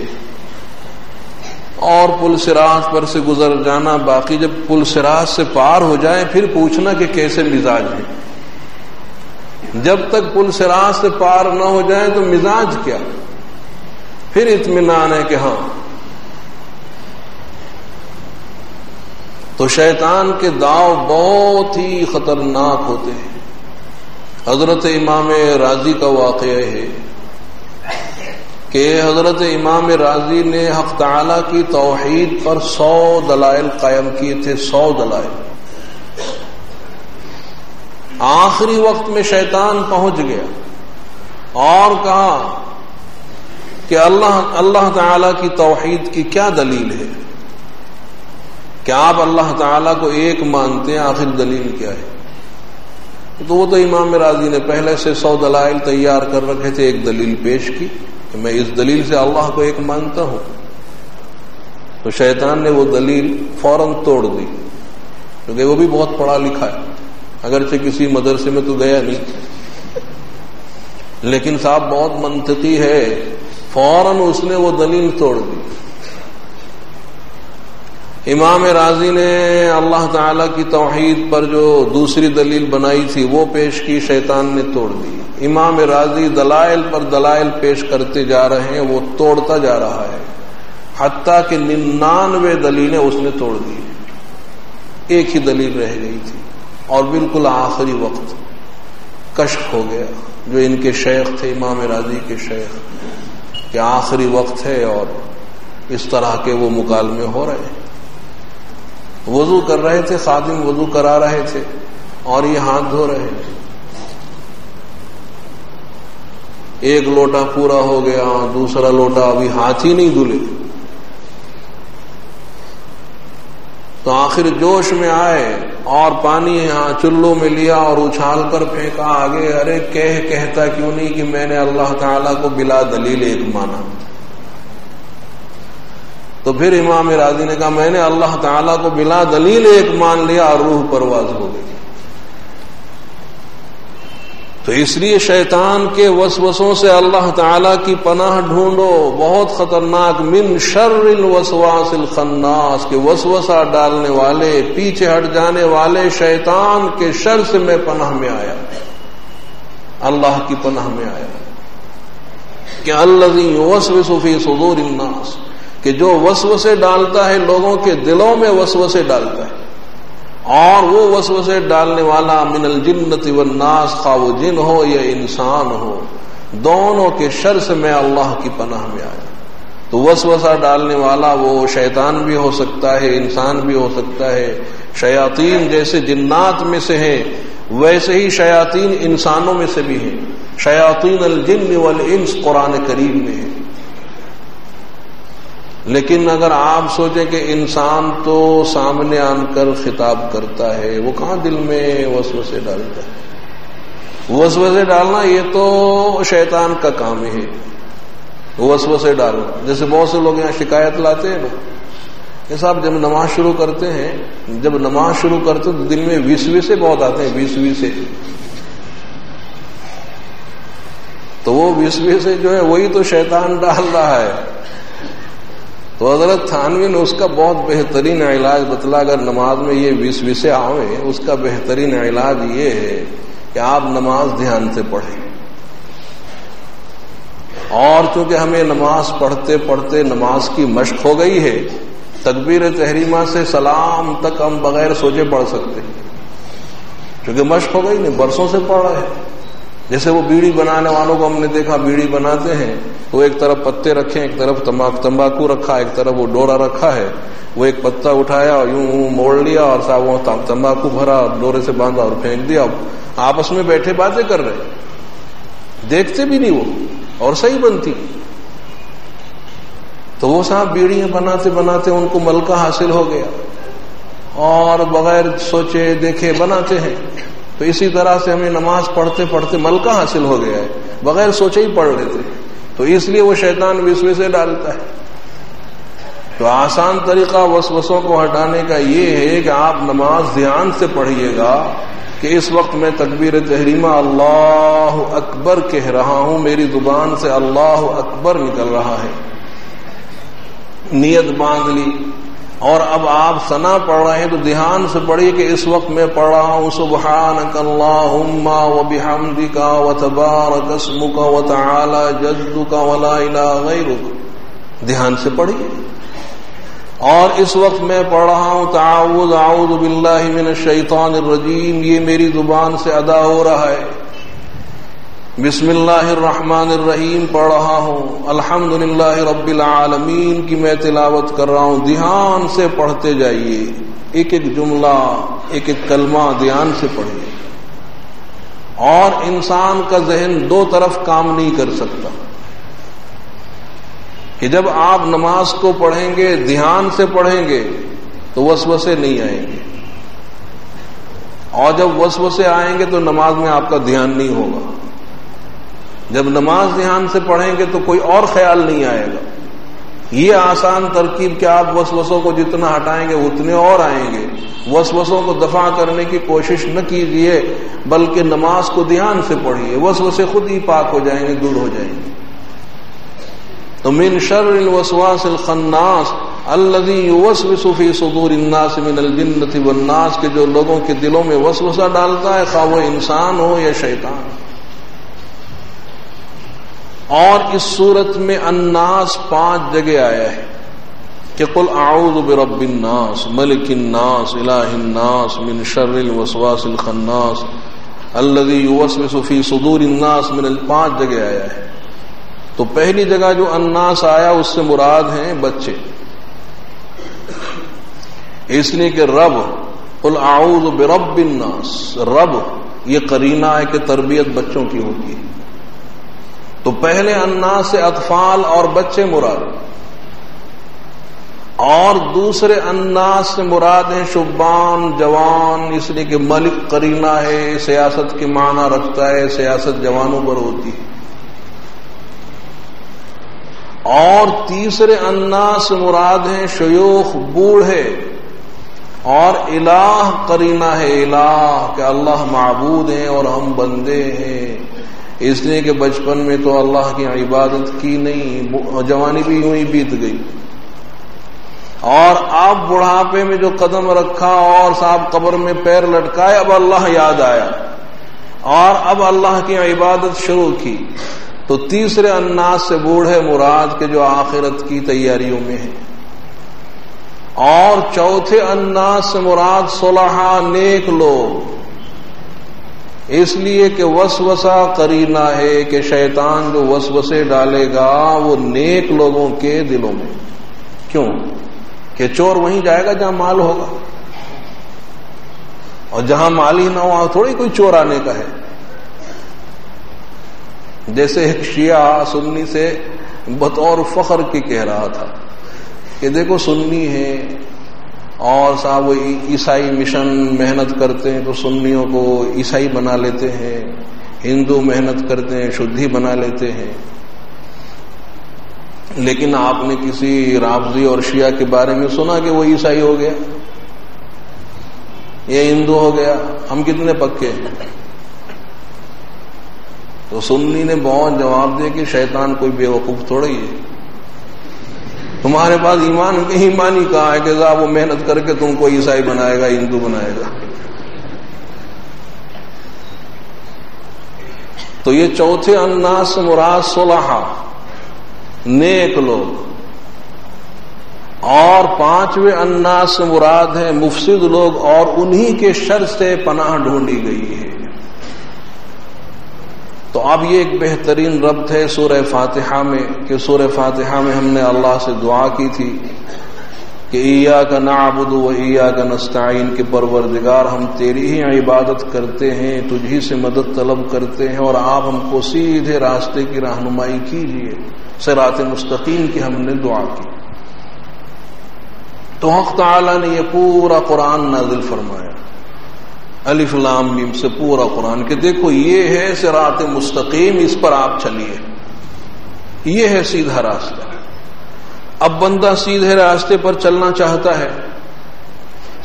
[SPEAKER 1] اور پل صراط پر سے گزر جانا باقی۔ جب پل صراط سے پار ہو جائے پھر پوچھنا کہ کیسے مزاج ہے۔ جب تک پل صراط سے پار نہ ہو جائے تو مزاج کیا، پھر اطمینان ہے کہ ہاں۔ تو شیطان کے داؤ بہت ہی خطرناک ہوتے ہیں۔ حضرت امام راضی کا واقعہ ہے کہ حضرت امام راضی نے حق تعالی کی توحید پر 100 دلائل قائم کیے تھے، 100 دلائل۔ آخری وقت میں شیطان پہنچ گیا اور کہا کہ اللہ تعالی کی توحید کی کیا دلیل ہے؟ کہ آپ اللہ تعالیٰ کو ایک مانتے ہیں، آخر دلیل کیا ہے؟ تو وہ تو امام راضی نے پہلے سے 100 دلائل تیار کر رکھے تھے، ایک دلیل پیش کی کہ میں اس دلیل سے اللہ کو ایک مانتا ہوں۔ تو شیطان نے وہ دلیل فوراً توڑ دی، کیونکہ وہ بھی بہت پڑھا لکھا ہے، اگرچہ کسی مدرسے میں تو گیا نہیں، لیکن صاحب بہت منطقی ہے، فوراً اس نے وہ دلیل توڑ دی۔ امام راضی نے اللہ تعالی کی توحید پر جو دوسری دلیل بنائی تھی وہ پیش کی، شیطان نے توڑ دی۔ امام راضی دلائل پر دلائل پیش کرتے جا رہے ہیں، وہ توڑتا جا رہا ہے، حتیٰ کہ 99 دلیلیں اس نے توڑ دی، ایک ہی دلیل رہ گئی تھی۔ اور بالکل آخری وقت کشف ہو گیا، جو ان کے شیخ تھے، امام راضی کے شیخ، کہ آخری وقت ہے اور اس طرح کے وہ مکالمے ہو رہے ہیں۔ وضو کر رہے تھے، خادم وضو کرا رہے تھے اور یہ ہاتھ دھو رہے تھے، ایک لوٹا پورا ہو گیا، دوسرا لوٹا ابھی ہاتھ ہی نہیں دھلے، تو آخر جوش میں آئے اور پانی یہاں چلو میں لیا اور اچھال کر پھینکا آگے۔ ارے کہتا کیوں نہیں کہ میں نے اللہ تعالیٰ کو بلا دلیل ایک مانا؟ تو پھر امام راضی نے کہا میں نے اللہ تعالیٰ کو بلا دلیل ایک مان لیا اور روح پرواز ہو گئی۔ تو اس لیے شیطان کے وسوسوں سے اللہ تعالیٰ کی پناہ ڈھونڈو، بہت خطرناک۔ من شر الوسواس الخناس، کے وسوسہ ڈالنے والے، پیچھے ہٹ جانے والے شیطان کے شر سے میں پناہ میں آیا، اللہ کی پناہ میں آیا۔ کہ الذی یوسوس فی صدور الناس، کہ جو وسوسے ڈالتا ہے لوگوں کے دلوں میں، وسوسے ڈالتا ہے، اور وہ وسوسے ڈالنے والا من الجنۃ والناس، خواہ وہ جن ہو یا انسان ہو، دونوں کے شر سے میں اللہ کی پناہ میں آیا۔ تو وسوسہ ڈالنے والا وہ شیطان بھی ہو سکتا ہے، انسان بھی ہو سکتا ہے، شیاطین جیسے جنات میں سے ہیں ویسے ہی شیاطین انسانوں میں سے بھی ہیں، شیاطین الجن والانس قرآن کریم میں ہے۔ لیکن اگر آپ سوچیں کہ انسان تو سامنے آن کر خطاب کرتا ہے، وہ کہاں دل میں وسوسے ڈالتا ہے؟ وسوسے ڈالنا یہ تو شیطان کا کام ہے، وسوسے ڈالنا. جیسے بہت سے لوگ یہاں شکایت لاتے ہیں نا کہ صاحب جب نماز شروع کرتے ہیں تو دل میں وسوسے بہت آتے ہیں، وسوسے. تو وہ وسوسے جو ہے وہی تو شیطان ڈال رہا ہے. تو حضرت تھانوی نے اس کا بہت بہترین علاج بتلا. اگر نماز میں یہ وسوسے آئیں، اس کا بہترین علاج یہ ہے کہ آپ نماز دھیان سے پڑھیں. اور چونکہ ہمیں نماز پڑھتے پڑھتے نماز کی مشق ہو گئی ہے، تکبیر تحریمہ سے سلام تک ہم بغیر سوچے پڑھ سکتے ہیں، چونکہ مشق ہو گئی نہیں، برسوں سے پڑھ رہے ہیں. جیسے وہ بیڑی بنانے والوں کو ہم نے دیکھا، بیڑی بناتے ہیں وہ ایک طرف پتے رکھے، ایک طرف تمباکو رکھا، ایک طرف وہ ڈورا رکھا ہے. وہ ایک پتا اٹھایا اور یوں موڑ لیا اور صاحب وہ تمباکو بھرا، ڈورے سے باندھا اور پھینک دیا. آپس میں بیٹھے باتیں کر رہے، دیکھتے بھی نہیں وہ، اور صحیح بنتی. تو وہ صاحب بیڑیاں بناتے بناتے ان کو ملکہ حاصل ہو گیا اور بغیر سوچے دیکھے بناتے ہیں. تو اسی طرح سے ہمیں نماز پڑھتے پڑھتے ملکہ حاصل ہو گیا ہے، بغیر سوچے ہی پڑھ لیتے. تو اس لیے وہ شیطان وسوسے ڈالتا ہے. تو آسان طریقہ وسوسوں کو ہٹانے کا یہ ہے کہ آپ نماز دھیان سے پڑھیے گا کہ اس وقت میں تکبیر تحریمہ اللہ اکبر کہہ رہا ہوں، میری زبان سے اللہ اکبر نکل رہا ہے، نیت باندھ لی. اور اب آپ ثنا پڑھ رہے ہیں تو دھیان سے پڑھیے کہ اس وقت میں پڑھ رہا ہوں سبحانک اللہم وبحمدک وتبارک اسمک وتعالی جدک ولا الہ غیرک. دھیان سے پڑھیے. اور اس وقت میں پڑھ رہا ہوں تعوذ اعوذ باللہ من الشیطان الرجیم، یہ میری زبان سے ادا ہو رہا ہے. بسم اللہ الرحمن الرحیم پڑھ رہا ہوں، الحمدللہ رب العالمین کی میں تلاوت کر رہا ہوں. دھیان سے پڑھتے جائیے، ایک ایک جملہ ایک ایک کلمہ دھیان سے پڑھیے. اور انسان کا ذہن دو طرف کام نہیں کر سکتا کہ جب آپ نماز کو پڑھیں گے دھیان سے پڑھیں گے تو وسوسے نہیں آئیں گے، اور جب وسوسے آئیں گے تو نماز میں آپ کا دھیان نہیں ہوگا. جب نماز دھیان سے پڑھیں گے تو کوئی اور خیال نہیں آئے گا. یہ آسان ترکیب کہ آپ وسوسوں کو جتنا ہٹائیں گے اتنے اور آئیں گے. وسوسوں کو دفع کرنے کی کوشش نہ کیجیے بلکہ نماز کو دھیان سے پڑھیے، وسوسے خود ہی پاک ہو جائیں گے، دور ہو جائیں گے. تو من شر الوسواس الخناس الذي يوسوس في صدور الناس من الجنة والناس، کہ جو لوگوں کے دلوں میں وسوسہ ڈالتا ہے، خواہ وہ انسان ہو یا شیطان. اور اس صورت میں الناس 5 جگہ آیا ہے کہ قل اعوذ برب الناس ملک الناس الہ الناس من شر الوسواس الخناس الذي يوسوس في صدور الناس من 5 جگہ آیا ہے. تو پہلی جگہ جو الناس آیا اس سے مراد ہیں بچے، اس لیے کہ رب قل اعوذ برب الناس، رب یہ قرینہ ہے کہ تربیت بچوں کی ہوتی ہے. تو پہلے الناس سے اطفال اور بچے مراد، اور دوسرے الناس سے مراد ہیں شبان جوان، اس لیے کہ ملک قرینہ ہے، سیاست کے معنی رکھتا ہے، سیاست جوانوں پر ہوتی ہے. اور تیسرے الناس سے مراد ہیں شیوخ بوڑھے، اور الہ قرینہ ہے، الہ کہ اللہ معبود ہیں اور ہم بندے ہیں، اس لیے کہ بچپن میں تو اللہ کی عبادت کی نہیں، جوانی بھی یوں ہی بیت گئی، اور آپ بڑھاپے میں جو قدم رکھا اور صاحب قبر میں پیر لٹکائے، اب اللہ یاد آیا اور اب اللہ کی عبادت شروع کی. تو تیسرے الناس سے بوڑھے مراد کے جو آخرت کی تیاریوں میں ہیں، اور چوتھے الناس سے مراد صلحاء نیک لوگ، اس لیے کہ وسوسہ قرینہ ہے کہ شیطان جو وسوسے ڈالے گا وہ نیک لوگوں کے دلوں میں. کیوں کہ چور وہیں جائے گا جہاں مال ہوگا، اور جہاں مال ہی نہ ہو تھوڑی کوئی چور آنے کا ہے. جیسے ایک شیعہ سنی سے بطور فخر کی کہہ رہا تھا کہ دیکھو سنی ہے اور صاحب وہ عیسائی مشن محنت کرتے ہیں تو سنیوں کو عیسائی بنا لیتے ہیں، ہندو محنت کرتے ہیں، شدھی بنا لیتے ہیں، لیکن آپ نے کسی رافضی اور شیعہ کے بارے میں سنا کہ وہ عیسائی ہو گیا، یہ ہندو ہو گیا؟ ہم کتنے پکے ہیں؟ تو سنی نے بہت جواب دیا کہ شیطان کوئی بے وقوف تھوڑا ہی ہے، تمہارے پاس ایمان ہی کہاں ہے کہ صاحب وہ محنت کر کے تم کو عیسائی بنائے گا، ہندو بنائے گا۔ تو یہ چوتھے الناس مراد صلحاء، نیک لوگ، اور پانچویں الناس سے مراد ہے مفسد لوگ، اور انہی کے شر سے پناہ ڈھونڈی گئی ہے۔ تو اب یہ ایک بہترین ربط ہے سورہ فاتحہ میں، کہ سورہ فاتحہ میں ہم نے اللہ سے دعا کی تھی کہ ایاک نعبد و ایاک نستعین، کے پروردگار ہم تیری ہی عبادت کرتے ہیں، تجھی سے مدد طلب کرتے ہیں، اور آپ ہم کو سیدھے راستے کی رہنمائی کیجیے، صراط مستقیم کی ہم نے دعا کی۔ تو حق تعالی نے یہ پورا قرآن نازل فرمایا، الف لام میم سے پورا قرآن، کہ دیکھو یہ ہے صراط مستقیم، اس پر آپ چلیے، یہ ہے سیدھا راستہ۔ اب بندہ سیدھے راستے پر چلنا چاہتا ہے،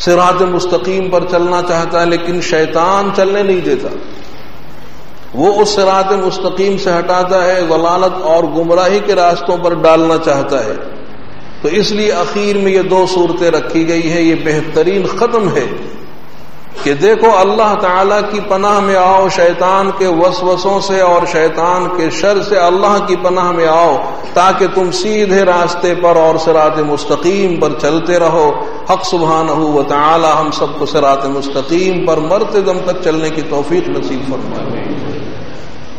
[SPEAKER 1] صراط مستقیم پر چلنا چاہتا ہے، لیکن شیطان چلنے نہیں دیتا، وہ اس صراط مستقیم سے ہٹاتا ہے، ضلالت اور گمراہی کے راستوں پر ڈالنا چاہتا ہے۔ تو اس لیے اخیر میں یہ دو صورتیں رکھی گئی ہے، یہ بہترین ختم ہے کہ دیکھو اللہ تعالیٰ کی پناہ میں آؤ، شیطان کے وسوسوں سے اور شیطان کے شر سے اللہ کی پناہ میں آؤ، تاکہ تم سیدھے راستے پر اور صراط مستقیم پر چلتے رہو۔ حق سبحانہ و تعالی ہم سب کو صراط مستقیم پر مرتے دم تک چلنے کی توفیق نصیب فرمائے۔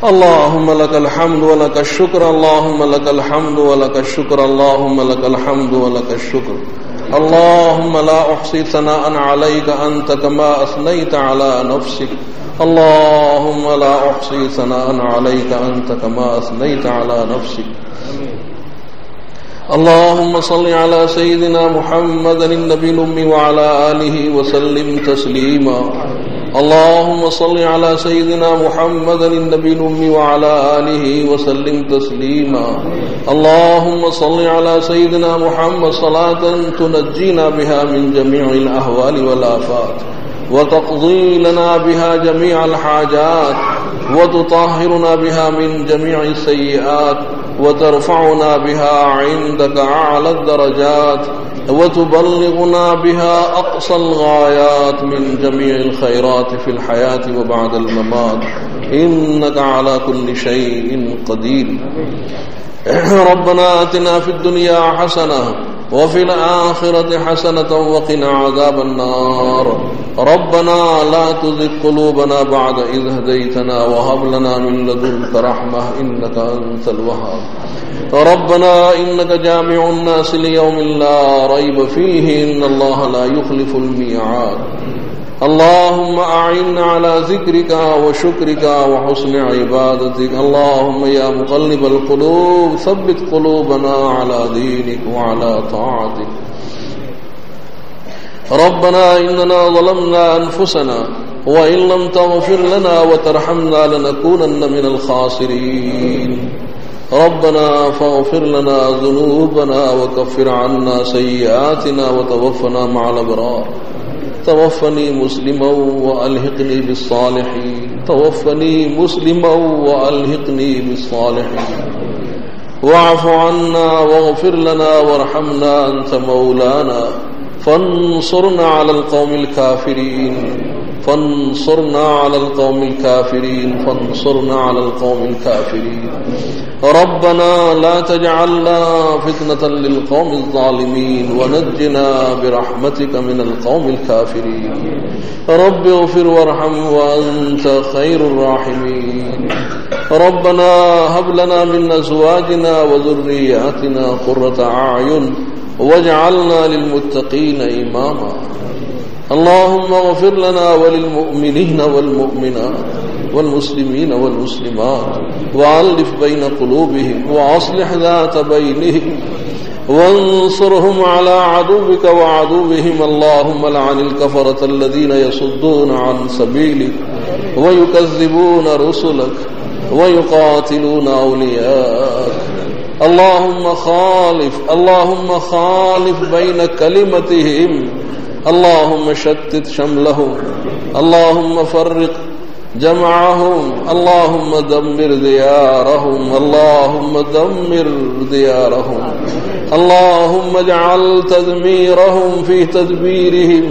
[SPEAKER 1] اللہم لک الحمد و لک الشکر، اللہم لک الحمد و لک الشکر، اللہم لک الحمد و لک الشکر، اللهم لا أحصي ثناء عليك أنت كما أثنيت على نفسك، اللهم لا أحصي ثناء عليك أنت كما أثنيت على نفسك۔ اللهم صل على سيدنا محمد النبي الأمي وعلى آله وسلم تسليما، اللهم صل على سيدنا محمد النبي الأمي وعلى آله وسلم تسليما، اللهم صل على سيدنا محمد صلاة تنجينا بها من جميع الأهوال والآفات، وتقضي لنا بها جميع الحاجات، وتطهرنا بها من جميع السيئات، وترفعنا بها عندك أعلى الدرجات، وتبلغنا بها أقصى الغايات من جميع الخيرات في الحياة وبعد الممات، إنك على كل شيء قدير۔ ربنا آتنا في الدنيا حسنة وفي الآخرة حسنة وقنا عذاب النار، ربنا لا تزغ قلوبنا بعد إذ هديتنا وهب لنا من لدنك رحمة إنك أنت الوهاب، ربنا إنك جامع الناس ليوم لا ريب فيه إن الله لا يخلف الميعاد، اللهم أعنا على ذكرك وشكرك وحسن عبادتك، اللهم يا مقلب القلوب ثبت قلوبنا على دينك وعلى طاعتك، ربنا إننا ظلمنا أنفسنا وإن لم تغفر لنا وترحمنا لنكونن من الخاسرين، ربنا فاغفر لنا ذنوبنا وكفر عنا سيئاتنا وتوفنا مع الأبرار، توفني مسلما وألحقني بالصالحين، توفني مسلما وألحقني بالصالحين، واعف عنا واغفر لنا وارحمنا أنت مولانا فانصرنا على القوم الكافرين، فانصرنا على القوم الكافرين، فانصرنا على القوم الكافرين، ربنا لا تجعلنا فتنة للقوم الظالمين ونجنا برحمتك من القوم الكافرين، رب اغفر وارحم وأنت خير الراحمين، ربنا هب لنا من أزواجنا وذرياتنا قرة أعين واجعلنا للمتقين إماما، اللهم اغفر لنا وللمؤمنين والمؤمنات والمسلمين والمسلمات وألف بين قلوبهم وأصلح ذات بينهم وانصرهم على عدوك وعدوهم، اللهم لعن الكفرة الذين يصدون عن سبيلك ويكذبون رسلك ويقاتلون أولياءك. اللهم خالف بين كلمتهم، اللهم شتت شملهم، اللهم فرق جمعهم، اللهم دمر ديارهم، اللهم دمر ديارهم، اللهم اجعل تدميرهم في تدبيرهم،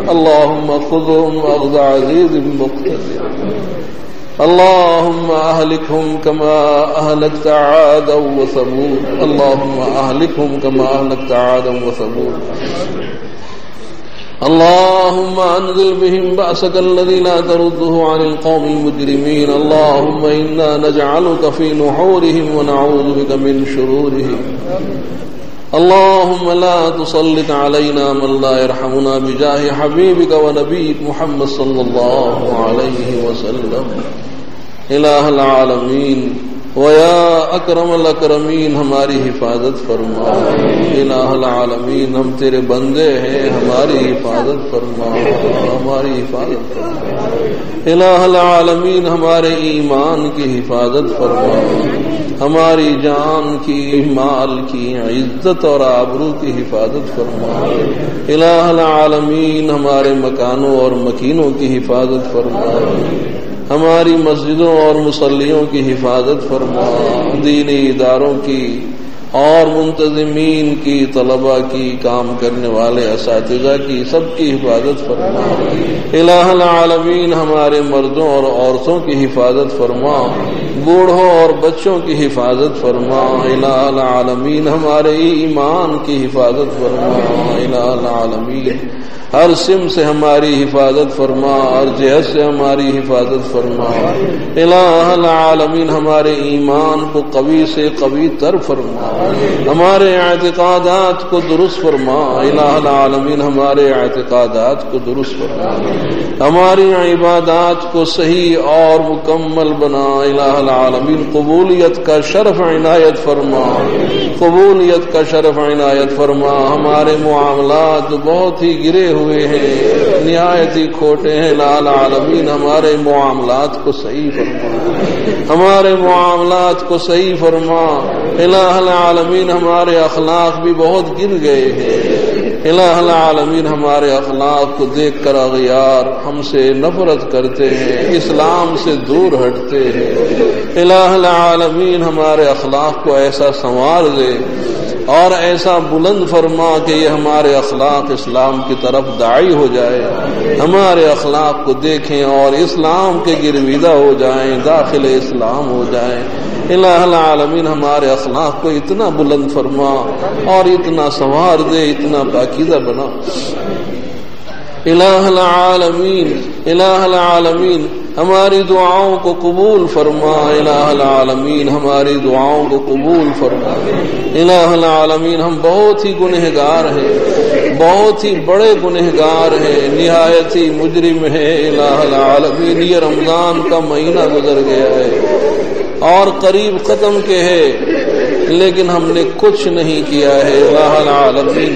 [SPEAKER 1] اللهم خذهم أخذ عزيز مقتدر. اللهم أهلكهم كما أهلكت عادا وثمود، اللهم أهلكهم كما أهلكت عادا وثمود. اللهم أنزل بهم بأسك الذي لا ترده عن القوم المجرمين. اللهم إنا نجعلك في نحورهم ونعوذ بك من شرورهم. اللهم لا تسلط علينا من لا يرحمنا بجاه حبيبك ونبيك محمد صلى الله عليه وسلم. الہ العالمین ویا اکرم الاکرمین ہماری حفاظت فرما. الہ العالمین ہم تیرے بندے ہیں، ہماری حفاظت فرما، ہماری حفاظت فرما. الہ العالمین ہمارے ایمان کی حفاظت فرما، ہماری جان کی، مال کی، عزت اور آبرو کی حفاظت فرما. الہ العالمین ہمارے مکانوں اور مکینوں کی حفاظت فرما، ہماری مسجدوں اور مصلیوں کی حفاظت فرما، دینی اداروں کی اور منتظمین کی، طلباء کی، کام کرنے والے اساتذہ کی، سب کی حفاظت فرما. الہ العالمین ہمارے مردوں اور عورتوں کی حفاظت فرما، بوڑھوں اور بچوں کی حفاظت فرما. الہ العالمین ہمارے ایمان کی حفاظت فرما. الہ العالمین ہر سم سے ہماری حفاظت فرما، ہر جہت سے ہماری حفاظت فرما. الہ العالمین ہمارے ایمان کو قوی سے قوی تر فرما، ہمارے اعتقادات کو درست فرما. الہ العالمین ہمارے اعتقادات کو درست فرما، ہماری عبادات کو صحیح اور مکمل بنا. الہ العالمین قبولیت کا شرف عنایت فرما، قبولیت کا شرف عنایت فرما. ہمارے معاملات بہت ہی گرے ہوئے ہیں، نہایت ہی کھوٹے ہیں. الہ العالمین ہمارے معاملات کو صحیح فرما، ہمارے معاملات کو صحیح فرما. الہ العالمین ہمارے اخلاق بھی بہت گر گئے ہیں. الہ العالمین ہمارے اخلاق کو دیکھ کر اغیار ہم سے نفرت کرتے ہیں، اسلام سے دور ہٹتے ہیں. الہ العالمین ہمارے اخلاق کو ایسا سنوار دے اور ایسا بلند فرما کہ یہ ہمارے اخلاق اسلام کی طرف داعی ہو جائے، ہمارے اخلاق کو دیکھیں اور اسلام کے گرویدہ ہو جائیں، داخل اسلام ہو جائیں. الہ العالمین ہمارے اخلاق کو اتنا بلند فرما اور اتنا سنوار دے، اتنا پاکیزہ بنا. الہ العالمین، الہ العالمین ہماری دعاؤں کو قبول فرما. الہ العالمین ہماری دعاؤں کو قبول فرما. الہ العالمین ہم بہت ہی گنہگار ہیں، بہت ہی بڑے گنہگار ہیں، نہایت ہی مجرم ہیں. الہ العالمین یہ رمضان کا مہینہ گزر گیا ہے اور قریب ختم کے ہے، لیکن ہم نے کچھ نہیں کیا ہے. الہ العالمین،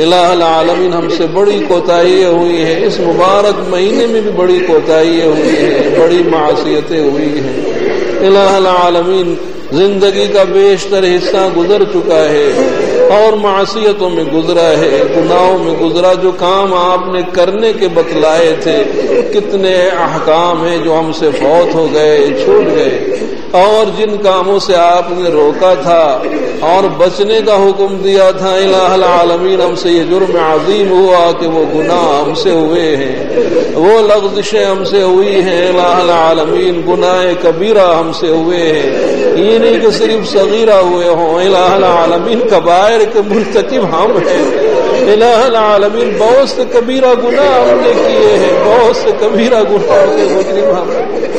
[SPEAKER 1] الہ العالمین ہم سے بڑی کوتاہیاں ہوئی ہیں، اس مبارک مہینے میں بھی بڑی کوتاہیاں ہوئی ہیں، بڑی معصیتیں ہوئی ہیں. الہ العالمین زندگی کا بیشتر حصہ گزر چکا ہے اور معصیتوں میں گزرا ہے، گناہوں میں گزرا. جو کام آپ نے کرنے کے بتلائے تھے، کتنے احکام ہیں جو ہم سے فوت ہو گئے، چھوٹ گئے، اور جن کاموں سے آپ نے روکا تھا اور بچنے کا حکم دیا تھا. الہ العالمین ہم سے یہ جرم عظیم ہوا کہ وہ گناہ ہم سے ہوئے ہیں، وہ لغزشیں ہم سے ہوئی ہیں. الہ العالمین گناہ کبیرہ ہم سے ہوئے ہیں، یہ نہیں کہ صرف صغیرہ ہوئے ہوں. الہ العالمین کبائر کے مرتکب ہم ہیں. الہ العالمین بہت سے کبیرہ گناہ ہم نے کیے ہیں، بہت سے کبیرہ گناہ کے مجرم ہم ہیں.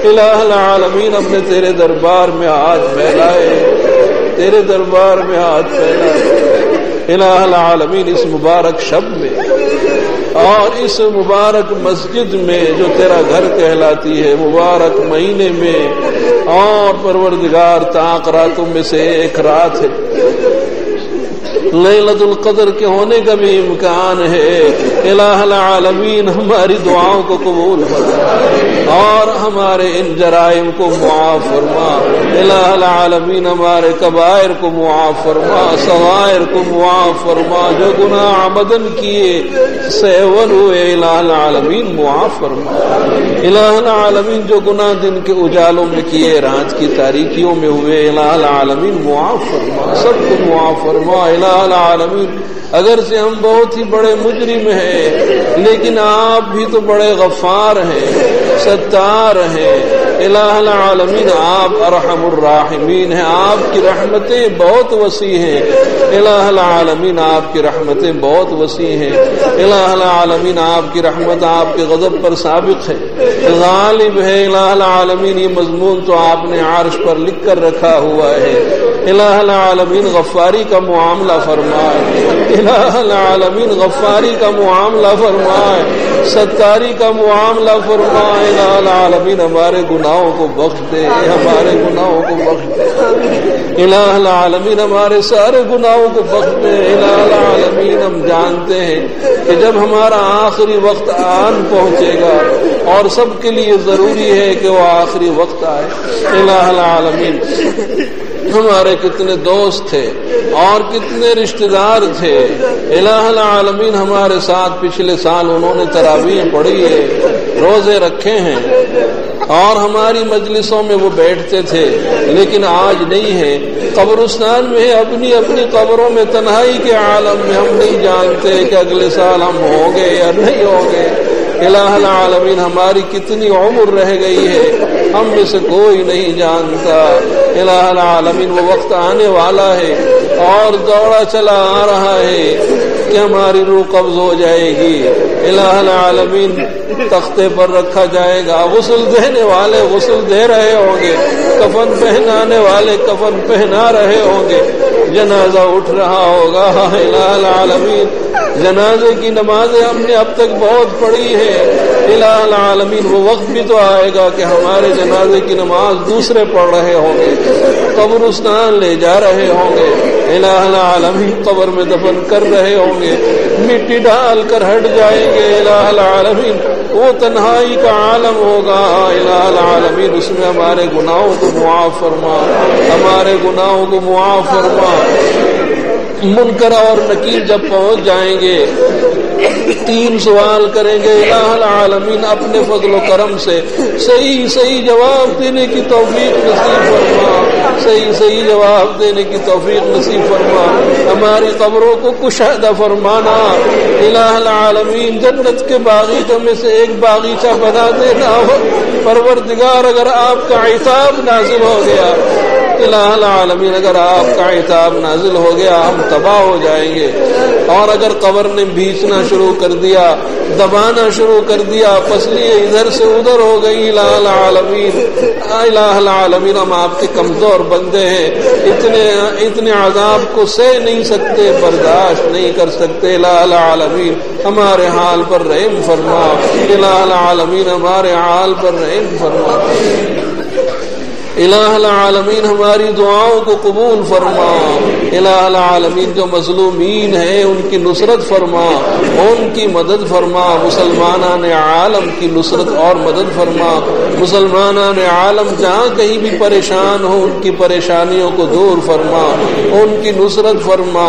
[SPEAKER 1] الہ العالمین ہم نے تیرے دربار میں ہاتھ پھیلائے، تیرے دربار میں ہاتھ پھیلائے. الہ العالمین اس مبارک شب میں اور اس مبارک مسجد میں جو تیرا گھر کہلاتی ہے، مبارک مہینے میں، اور پروردگار طاق راتوں میں سے ایک رات ہے، لیلۃ القدر کے ہونے کا بھی امکان ہے. الہ العالمین ہماری دعاؤں کو قبول فرما. اور ہمارے ان جرائم کو معاف فرما الہ العالمین، ہمارے کبائر کو معاف فرما، صغائر کو معاف فرما، جو گناہ عمدن کیے سیول ہوئے الہ العالمین معاف فرما، الہ العالمین جو گناہ دن کے اجالوں میں کیے رات کی تاریکیوں میں ہوئے الہ العالمین معاف فرما، سب کو معاف فرما الہ العالمین۔ اگر سے ہم بہت ہی بڑے مجرم ہیں لیکن آپ بھی تو بڑے غفار ہیں، ستار ہیں الہ العالمین، آپ ارحم الراحمین ہیں، آپ کی رحمتیں بہت وسیع ہیں الہ العالمین، آپ کی رحمتیں بہت وسیع ہیں الہ العالمین، آپ کی رحمت آپ کے غضب پر سابق ہے، غالب ہے الہ العالمین۔ یہ مضمون تو آپ نے عرش پر لکھ کر رکھا ہوا ہے الہ العالمین، غفاری کا معاملہ فرمائے الہ العالمین، غفاری کا معاملہ فرمائے، ستاری کا معاملہ فرمائے الہ العالمین، ہمارے گناہوں کو بخش دے، ہمارے گناہوں کو بخش دے الہ العالمین، ہمارے سارے گناہوں کو بخش دے الہ العالمین۔ ہم جانتے ہیں کہ جب ہمارا آخری وقت آن پہنچے گا اور سب کے لیے ضروری ہے کہ وہ آخری وقت آئے الہ العالمین، ہمارے کتنے دوست تھے اور کتنے رشتہ دار تھے الہ العالمین، ہمارے ساتھ پچھلے سال انہوں نے تراویح پڑھی ہے، روزے رکھے ہیں اور ہماری مجلسوں میں وہ بیٹھتے تھے، لیکن آج نہیں ہے، قبرستان میں اپنی اپنی قبروں میں تنہائی کے عالم میں، ہم نہیں جانتے کہ اگلے سال ہم ہوں گے یا نہیں ہوں گے الہ العالمین، ہماری کتنی عمر رہ گئی ہے ہم میں سے کوئی نہیں جانتا الہ العالمین۔ وہ وقت آنے والا ہے اور دوڑا چلا آ رہا ہے کہ ہماری روح قبض ہو جائے گی الہ العالمین، تختے پر رکھا جائے گا، غسل دینے والے غسل دے رہے ہوں گے، کفن پہنانے والے کفن پہنا رہے ہوں گے، جنازہ اٹھ رہا ہوگا الہ العالمین۔ جنازے کی نمازیں ہم نے اب تک بہت پڑھی ہے الہ العالمین، وہ وقت بھی تو آئے گا کہ ہمارے جنازے کی نماز دوسرے پڑھ رہے ہوں گے، قبرستان لے جا رہے ہوں گے الہ العالمین، قبر میں دفن کر رہے ہوں گے، مٹی ڈال کر ہٹ جائیں گے الہ العالمین، وہ تنہائی کا عالم ہوگا الہ العالمین، اس میں ہمارے گناہوں کو معاف فرما، ہمارے گناہوں کو معاف فرما۔ منکر اور نکیر جب پہنچ جائیں گے 3 سوال کریں گے الہ العالمین، اپنے فضل و کرم سے صحیح جواب دینے کی توفیق نصیب فرما، صحیح جواب دینے کی توفیق نصیب فرما، ہماری قبروں کو کشادہ فرمانا الہ العالمین، جنت کے باغیچوں میں سے ایک باغیچہ بنا دینا ہو پروردگار۔ اگر آپ کا عتاب نازل ہو گیا الہ العالمین، اگر آپ کا عتاب نازل ہو گیا ہم تباہ ہو جائیں گے، اور اگر قبر نے بھیچنا شروع کر دیا، دبانا شروع کر دیا، پسلیاں ادھر سے ادھر ہو گئی الہ العالمین، الہ العالمین، ہم آپ کے کمزور بندے ہیں، اتنے عذاب کو سہ نہیں سکتے، برداشت نہیں کر سکتے الہ العالمین، ہمارے حال پر رحم فرما الہ العالمین، ہمارے حال پر رحم فرما الہ العالمین، ہماری دعاؤں کو قبول فرما الہ العالمین، جو مظلومین ہیں ان کی نصرت فرما، ان کی مدد فرما، مسلمانان عالم کی نصرت اور مدد فرما، مسلمانان عالم جہاں کہیں بھی پریشان ہو ان کی پریشانیوں کو دور فرما، ان کی نصرت فرما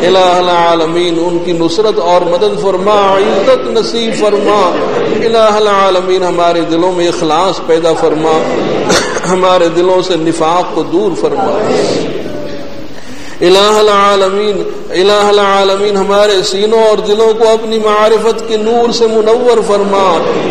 [SPEAKER 1] الہ العالمین، ان کی نصرت اور مدد فرما، عزت نصیب فرما الہ العالمین، ہمارے دلوں میں اخلاص پیدا فرما، ہمارے دلوں سے نفاق کو دور فرما الہ العالمین، الہ العالمین، ہمارے سینوں اور دلوں کو اپنی معرفت کے نور سے منور فرما،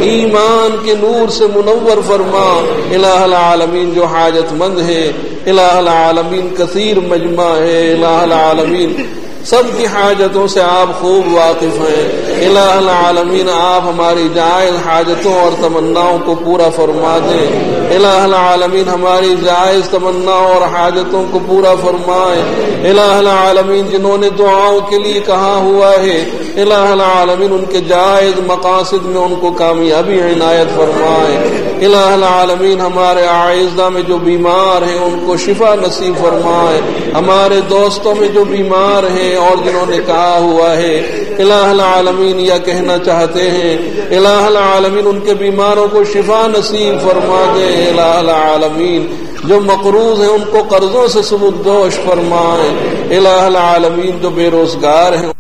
[SPEAKER 1] ایمان کے نور سے منور فرما الہ العالمین، جو حاجت مند ہے الہ العالمین، کثیر مجمع ہے الہ العالمین، سب کی حاجتوں سے آپ خوب واقف ہیں الہ العالمین، آپ ہماری جائز حاجتوں اور تمناؤں کو پورا فرما دیں الہ العالمین، ہماری جائز تمناؤں اور حاجتوں کو پورا فرمائیں الہ العالمین، جنہوں نے دعاؤں کے لیے کہا ہوا ہے الہ العالمین، ان کے جائز مقاصد میں ان کو کامیابی عنایت فرمائیں الہ العالمین، ہمارے اعزہ میں جو بیمار ہیں ان کو شفا نصیب فرمائیں، ہمارے دوستوں میں جو بیمار ہیں اور جنہوں نے کہا ہوا ہے الہ العالمین یا کہنا چاہتے ہیں الہ العالمین ان کے بیماروں کو شفا نصیب فرما دے، الہ العالمین جو مقروض ہیں ان کو قرضوں سے سبکدوش فرمائے، الہ العالمین جو بے روزگار ہیں